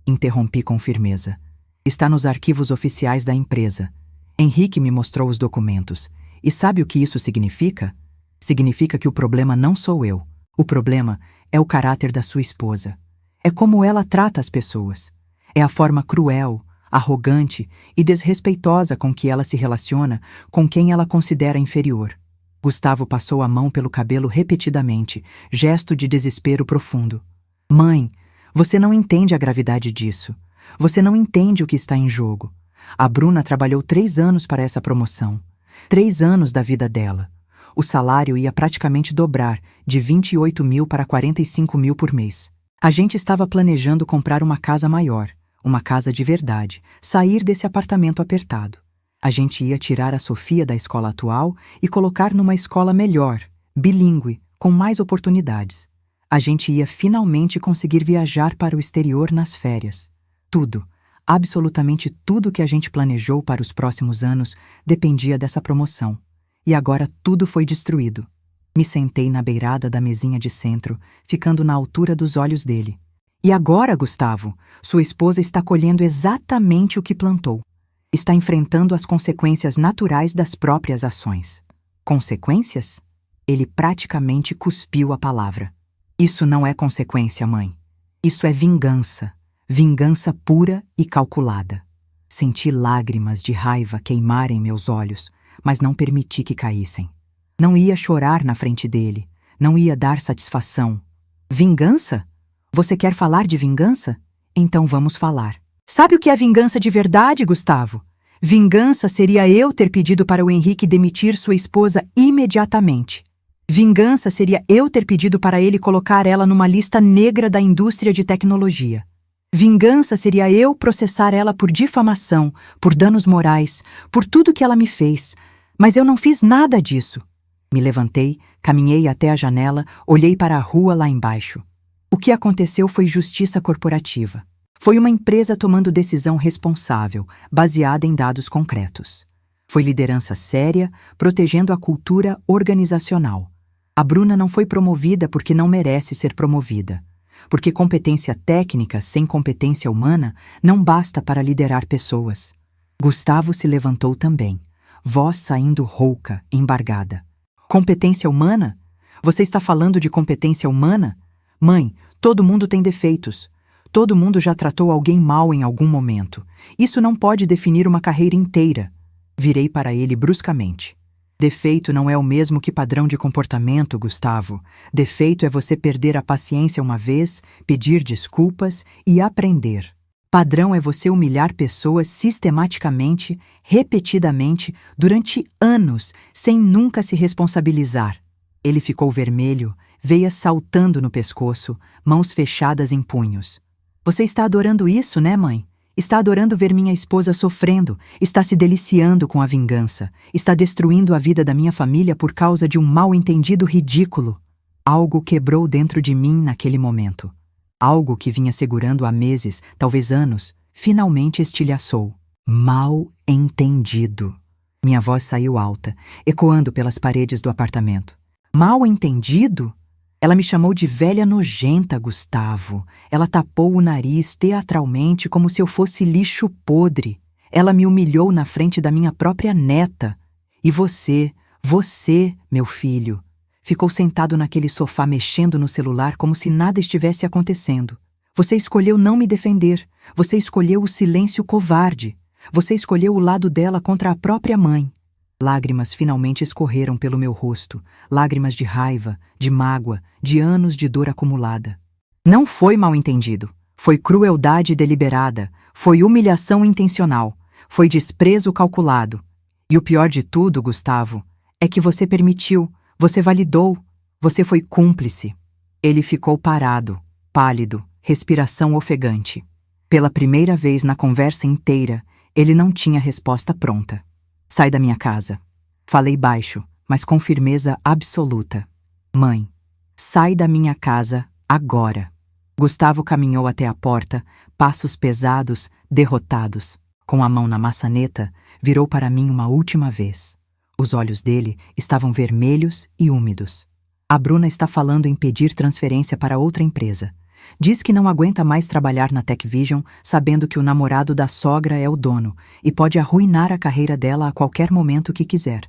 Interrompi com firmeza. Está nos arquivos oficiais da empresa. Henrique me mostrou os documentos. E sabe o que isso significa? Significa que o problema não sou eu. O problema é o caráter da sua esposa. É como ela trata as pessoas. É a forma cruel, arrogante e desrespeitosa com que ela se relaciona com quem ela considera inferior. Gustavo passou a mão pelo cabelo repetidamente, gesto de desespero profundo. Mãe, você não entende a gravidade disso. Você não entende o que está em jogo. A Bruna trabalhou 3 anos para essa promoção. 3 anos da vida dela. O salário ia praticamente dobrar, de 28 mil para 45 mil por mês. A gente estava planejando comprar uma casa maior, uma casa de verdade, sair desse apartamento apertado. A gente ia tirar a Sofia da escola atual e colocar numa escola melhor, bilíngue, com mais oportunidades. A gente ia finalmente conseguir viajar para o exterior nas férias. Tudo, absolutamente tudo que a gente planejou para os próximos anos dependia dessa promoção. E agora tudo foi destruído. Me sentei na beirada da mesinha de centro, ficando na altura dos olhos dele. E agora, Gustavo, sua esposa está colhendo exatamente o que plantou. Está enfrentando as consequências naturais das próprias ações. Consequências? Ele praticamente cuspiu a palavra. Isso não é consequência, mãe. Isso é vingança. Vingança pura e calculada. Senti lágrimas de raiva queimarem meus olhos, mas não permiti que caíssem. Não ia chorar na frente dele. Não ia dar satisfação. Vingança? Você quer falar de vingança? Então vamos falar. Sabe o que é vingança de verdade, Gustavo? Vingança seria eu ter pedido para o Henrique demitir sua esposa imediatamente. Vingança seria eu ter pedido para ele colocar ela numa lista negra da indústria de tecnologia. Vingança seria eu processar ela por difamação, por danos morais, por tudo que ela me fez. Mas eu não fiz nada disso. Me levantei, caminhei até a janela, olhei para a rua lá embaixo. O que aconteceu foi justiça corporativa. Foi uma empresa tomando decisão responsável, baseada em dados concretos. Foi liderança séria, protegendo a cultura organizacional. A Bruna não foi promovida porque não merece ser promovida. Porque competência técnica sem competência humana não basta para liderar pessoas. Gustavo se levantou também, voz saindo rouca, embargada. Competência humana? Você está falando de competência humana? Mãe, todo mundo tem defeitos. Todo mundo já tratou alguém mal em algum momento. Isso não pode definir uma carreira inteira. Virei para ele bruscamente. Defeito não é o mesmo que padrão de comportamento, Gustavo. Defeito é você perder a paciência uma vez, pedir desculpas e aprender. Padrão é você humilhar pessoas sistematicamente, repetidamente, durante anos, sem nunca se responsabilizar. Ele ficou vermelho, veias saltando no pescoço, mãos fechadas em punhos. Você está adorando isso, né, mãe? Está adorando ver minha esposa sofrendo, está se deliciando com a vingança, está destruindo a vida da minha família por causa de um mal-entendido ridículo. Algo quebrou dentro de mim naquele momento. Algo que vinha segurando há meses, talvez anos, finalmente estilhaçou. Mal-entendido. Minha voz saiu alta, ecoando pelas paredes do apartamento. Mal-entendido? Ela me chamou de velha nojenta, Gustavo. Ela tapou o nariz teatralmente como se eu fosse lixo podre. Ela me humilhou na frente da minha própria neta. E você, meu filho, ficou sentado naquele sofá mexendo no celular como se nada estivesse acontecendo. Você escolheu não me defender. Você escolheu o silêncio covarde. Você escolheu o lado dela contra a própria mãe. Lágrimas finalmente escorreram pelo meu rosto, lágrimas de raiva, de mágoa, de anos de dor acumulada. Não foi mal-entendido. Foi crueldade deliberada. Foi humilhação intencional. Foi desprezo calculado. E o pior de tudo, Gustavo, é que você permitiu, você validou, você foi cúmplice. Ele ficou parado, pálido, respiração ofegante. Pela primeira vez na conversa inteira, ele não tinha resposta pronta. Sai da minha casa. Falei baixo, mas com firmeza absoluta. Mãe, sai da minha casa agora. Gustavo caminhou até a porta, passos pesados, derrotados. Com a mão na maçaneta, virou para mim uma última vez. Os olhos dele estavam vermelhos e úmidos. A Bruna está falando em pedir transferência para outra empresa. Diz que não aguenta mais trabalhar na TechVision, sabendo que o namorado da sogra é o dono e pode arruinar a carreira dela a qualquer momento que quiser.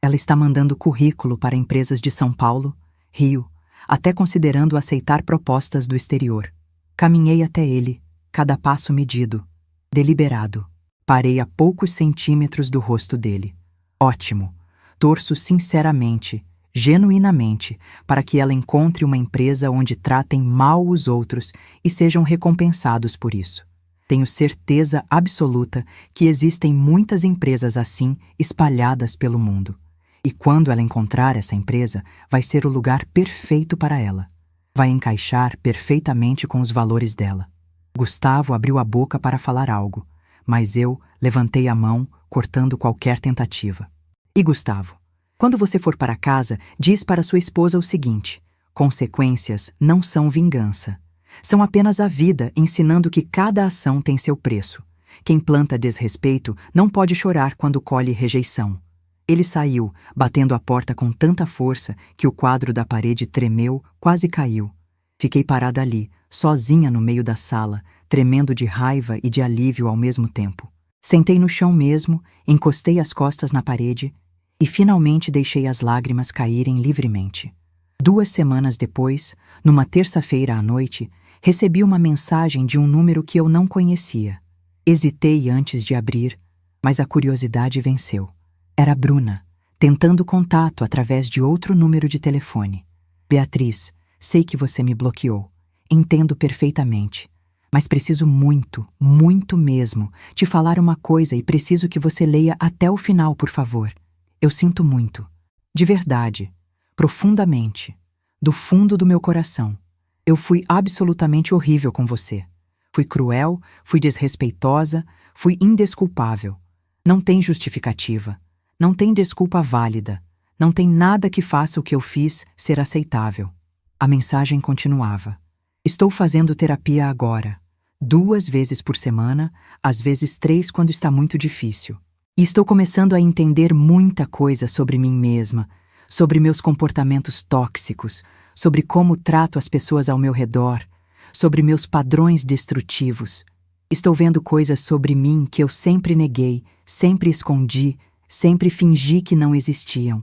Ela está mandando currículo para empresas de São Paulo, Rio, até considerando aceitar propostas do exterior. Caminhei até ele, cada passo medido, deliberado. Parei a poucos centímetros do rosto dele. Ótimo. Torço sinceramente, genuinamente, para que ela encontre uma empresa onde tratem mal os outros e sejam recompensados por isso. Tenho certeza absoluta que existem muitas empresas assim espalhadas pelo mundo. E quando ela encontrar essa empresa, vai ser o lugar perfeito para ela. Vai encaixar perfeitamente com os valores dela. Gustavo abriu a boca para falar algo, mas eu levantei a mão, cortando qualquer tentativa. E Gustavo, quando você for para casa, diz para sua esposa o seguinte: consequências não são vingança. São apenas a vida ensinando que cada ação tem seu preço. Quem planta desrespeito não pode chorar quando colhe rejeição. Ele saiu, batendo a porta com tanta força que o quadro da parede tremeu, quase caiu. Fiquei parada ali, sozinha no meio da sala, tremendo de raiva e de alívio ao mesmo tempo. Sentei no chão mesmo, encostei as costas na parede e finalmente deixei as lágrimas caírem livremente. 2 semanas depois, numa terça-feira à noite, recebi uma mensagem de um número que eu não conhecia. Hesitei antes de abrir, mas a curiosidade venceu. Era Bruna, tentando contato através de outro número de telefone. Beatriz, sei que você me bloqueou. Entendo perfeitamente. Mas preciso muito, muito mesmo, te falar uma coisa e preciso que você leia até o final, por favor. Eu sinto muito. De verdade. Profundamente. Do fundo do meu coração. Eu fui absolutamente horrível com você. Fui cruel, fui desrespeitosa, fui indesculpável. Não tem justificativa. Não tem desculpa válida. Não tem nada que faça o que eu fiz ser aceitável. A mensagem continuava. Estou fazendo terapia agora. 2 vezes por semana, às vezes 3 quando está muito difícil. E estou começando a entender muita coisa sobre mim mesma, sobre meus comportamentos tóxicos, sobre como trato as pessoas ao meu redor, sobre meus padrões destrutivos. Estou vendo coisas sobre mim que eu sempre neguei, sempre escondi, sempre fingi que não existiam.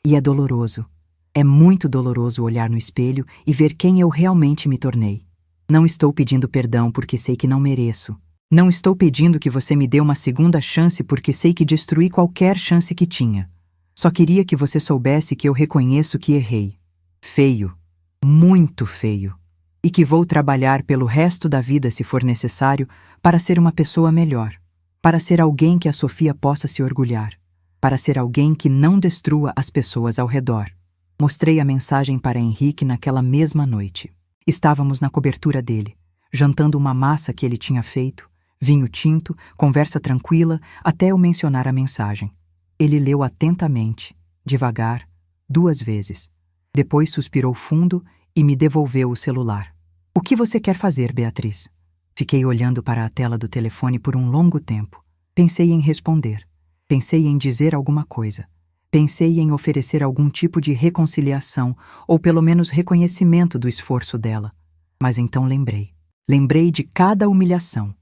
E é doloroso. É muito doloroso olhar no espelho e ver quem eu realmente me tornei. Não estou pedindo perdão porque sei que não mereço. Não estou pedindo que você me dê uma segunda chance porque sei que destruí qualquer chance que tinha. Só queria que você soubesse que eu reconheço que errei. Feio. Muito feio. E que vou trabalhar pelo resto da vida, se for necessário, para ser uma pessoa melhor. Para ser alguém que a Sofia possa se orgulhar. Para ser alguém que não destrua as pessoas ao redor. Mostrei a mensagem para Henrique naquela mesma noite. Estávamos na cobertura dele, jantando uma massa que ele tinha feito, vinho tinto, conversa tranquila, até eu mencionar a mensagem. Ele leu atentamente, devagar, 2 vezes. Depois suspirou fundo e me devolveu o celular. O que você quer fazer, Beatriz? Fiquei olhando para a tela do telefone por um longo tempo. Pensei em responder. Pensei em dizer alguma coisa. Pensei em oferecer algum tipo de reconciliação ou pelo menos reconhecimento do esforço dela. Mas então lembrei. Lembrei de cada humilhação.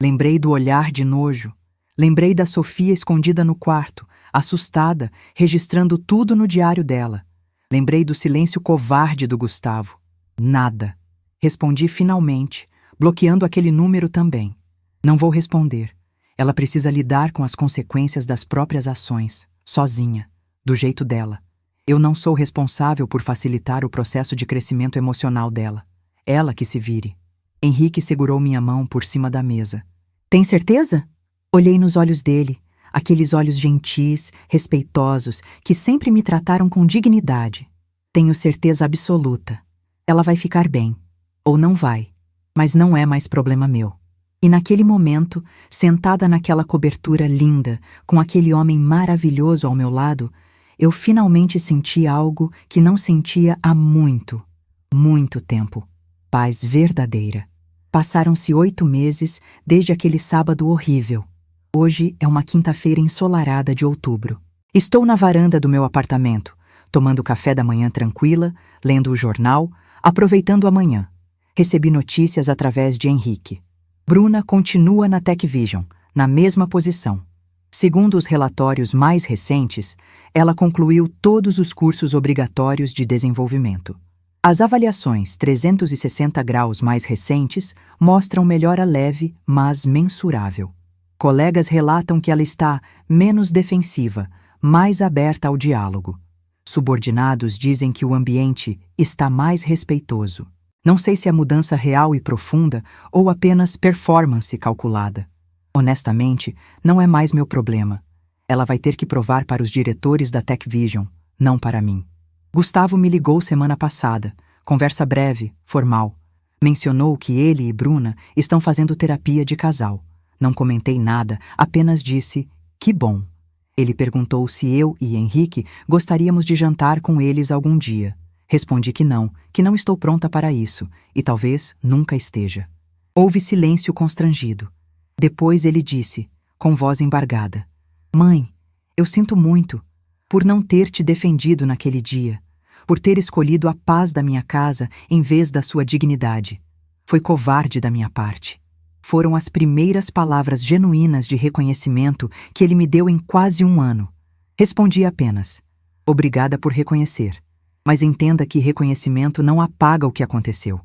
Lembrei do olhar de nojo. Lembrei da Sofia escondida no quarto, assustada, registrando tudo no diário dela. Lembrei do silêncio covarde do Gustavo. Nada. Respondi finalmente, bloqueando aquele número também. Não vou responder. Ela precisa lidar com as consequências das próprias ações, sozinha, do jeito dela. Eu não sou responsável por facilitar o processo de crescimento emocional dela. Ela que se vire. Henrique segurou minha mão por cima da mesa. Tem certeza? Olhei nos olhos dele, aqueles olhos gentis, respeitosos, que sempre me trataram com dignidade. Tenho certeza absoluta. Ela vai ficar bem. Ou não vai. Mas não é mais problema meu. E naquele momento, sentada naquela cobertura linda, com aquele homem maravilhoso ao meu lado, eu finalmente senti algo que não sentia há muito, muito tempo. Paz verdadeira. Passaram-se 8 meses desde aquele sábado horrível. Hoje é uma quinta-feira ensolarada de outubro. Estou na varanda do meu apartamento, tomando café da manhã tranquila, lendo o jornal, aproveitando a manhã. Recebi notícias através de Henrique. Bruna continua na TechVision, na mesma posição. Segundo os relatórios mais recentes, ela concluiu todos os cursos obrigatórios de desenvolvimento. As avaliações 360 graus mais recentes mostram melhora leve, mas mensurável. Colegas relatam que ela está menos defensiva, mais aberta ao diálogo. Subordinados dizem que o ambiente está mais respeitoso. Não sei se é mudança real e profunda ou apenas performance calculada. Honestamente, não é mais meu problema. Ela vai ter que provar para os diretores da TechVision, não para mim. Gustavo me ligou semana passada. Conversa breve, formal. Mencionou que ele e Bruna estão fazendo terapia de casal. Não comentei nada, apenas disse, que bom. Ele perguntou se eu e Henrique gostaríamos de jantar com eles algum dia. Respondi que não estou pronta para isso, e talvez nunca esteja. Houve silêncio constrangido. Depois ele disse, com voz embargada, Mãe, eu sinto muito, por não ter te defendido naquele dia, por ter escolhido a paz da minha casa em vez da sua dignidade. Foi covarde da minha parte. Foram as primeiras palavras genuínas de reconhecimento que ele me deu em quase 1 ano. Respondi apenas, obrigada por reconhecer. Mas entenda que reconhecimento não apaga o que aconteceu.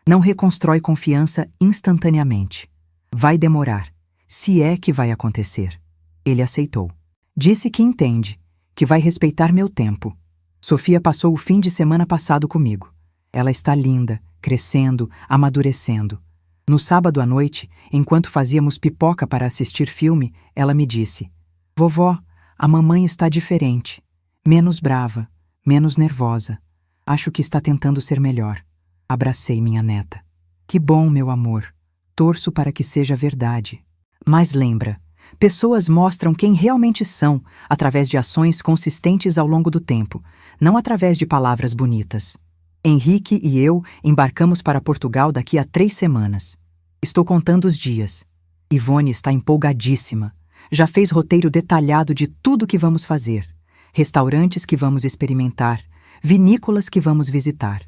Não reconstrói confiança instantaneamente. Vai demorar, se é que vai acontecer. Ele aceitou. Disse que entende, que vai respeitar meu tempo. Sofia passou o fim de semana passado comigo. Ela está linda, crescendo, amadurecendo. No sábado à noite, enquanto fazíamos pipoca para assistir filme, ela me disse, Vovó, a mamãe está diferente. Menos brava, menos nervosa. Acho que está tentando ser melhor. Abracei minha neta. Que bom, meu amor. Torço para que seja verdade. Mas lembra, pessoas mostram quem realmente são através de ações consistentes ao longo do tempo, não através de palavras bonitas. Henrique e eu embarcamos para Portugal daqui a 3 semanas. Estou contando os dias. Ivone está empolgadíssima. Já fez roteiro detalhado de tudo que vamos fazer. Restaurantes que vamos experimentar, vinícolas que vamos visitar.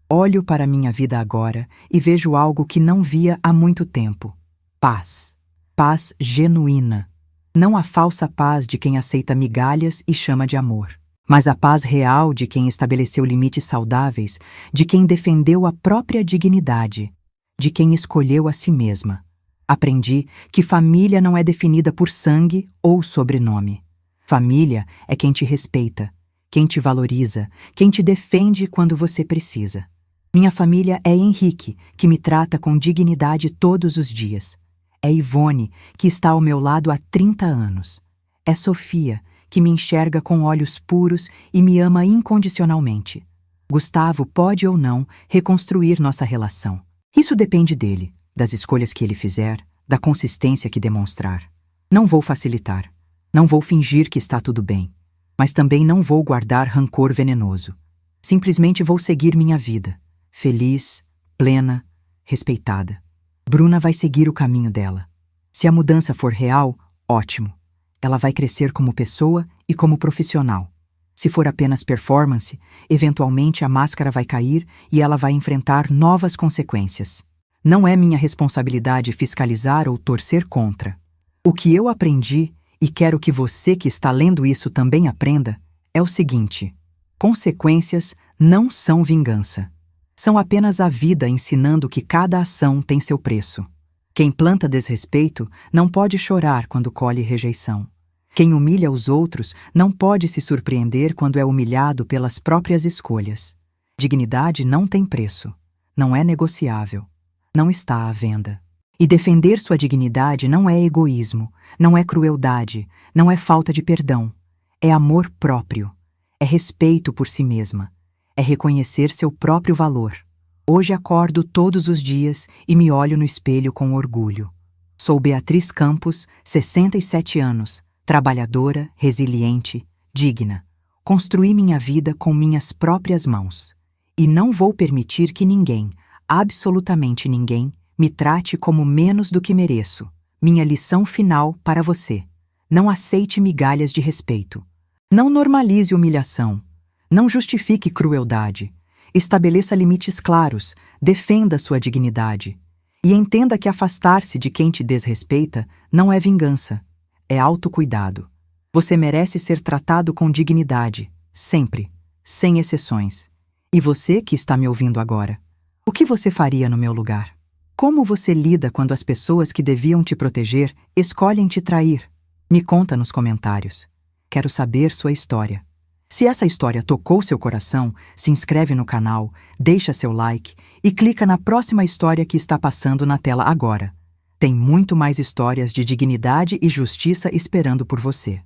Olho para minha vida agora e vejo algo que não via há muito tempo. Paz. Paz genuína. Não a falsa paz de quem aceita migalhas e chama de amor, mas a paz real de quem estabeleceu limites saudáveis, de quem defendeu a própria dignidade, de quem escolheu a si mesma. Aprendi que família não é definida por sangue ou sobrenome. Família é quem te respeita, quem te valoriza, quem te defende quando você precisa. Minha família é Henrique, que me trata com dignidade todos os dias. É Ivone, que está ao meu lado há 30 anos. É Sofia, que me enxerga com olhos puros e me ama incondicionalmente. Gustavo pode ou não reconstruir nossa relação. Isso depende dele, das escolhas que ele fizer, da consistência que demonstrar. Não vou facilitar. Não vou fingir que está tudo bem, mas também não vou guardar rancor venenoso. Simplesmente vou seguir minha vida, feliz, plena, respeitada. Bruna vai seguir o caminho dela. Se a mudança for real, ótimo. Ela vai crescer como pessoa e como profissional. Se for apenas performance, eventualmente a máscara vai cair e ela vai enfrentar novas consequências. Não é minha responsabilidade fiscalizar ou torcer contra. O que eu aprendi, e quero que você que está lendo isso também aprenda, é o seguinte: consequências não são vingança. São apenas a vida ensinando que cada ação tem seu preço. Quem planta desrespeito não pode chorar quando colhe rejeição. Quem humilha os outros não pode se surpreender quando é humilhado pelas próprias escolhas. Dignidade não tem preço, não é negociável, não está à venda. E defender sua dignidade não é egoísmo, não é crueldade, não é falta de perdão. É amor próprio, é respeito por si mesma, é reconhecer seu próprio valor. Hoje acordo todos os dias e me olho no espelho com orgulho. Sou Beatriz Campos, 67 anos, trabalhadora, resiliente, digna. Construí minha vida com minhas próprias mãos. E não vou permitir que ninguém, absolutamente ninguém, me trate como menos do que mereço. Minha lição final para você: não aceite migalhas de respeito. Não normalize humilhação. Não justifique crueldade. Estabeleça limites claros, defenda sua dignidade. E entenda que afastar-se de quem te desrespeita não é vingança, é autocuidado. Você merece ser tratado com dignidade, sempre, sem exceções. E você que está me ouvindo agora, o que você faria no meu lugar? Como você lida quando as pessoas que deviam te proteger escolhem te trair? Me conta nos comentários. Quero saber sua história. Se essa história tocou seu coração, se inscreve no canal, deixa seu like e clica na próxima história que está passando na tela agora. Tem muito mais histórias de dignidade e justiça esperando por você.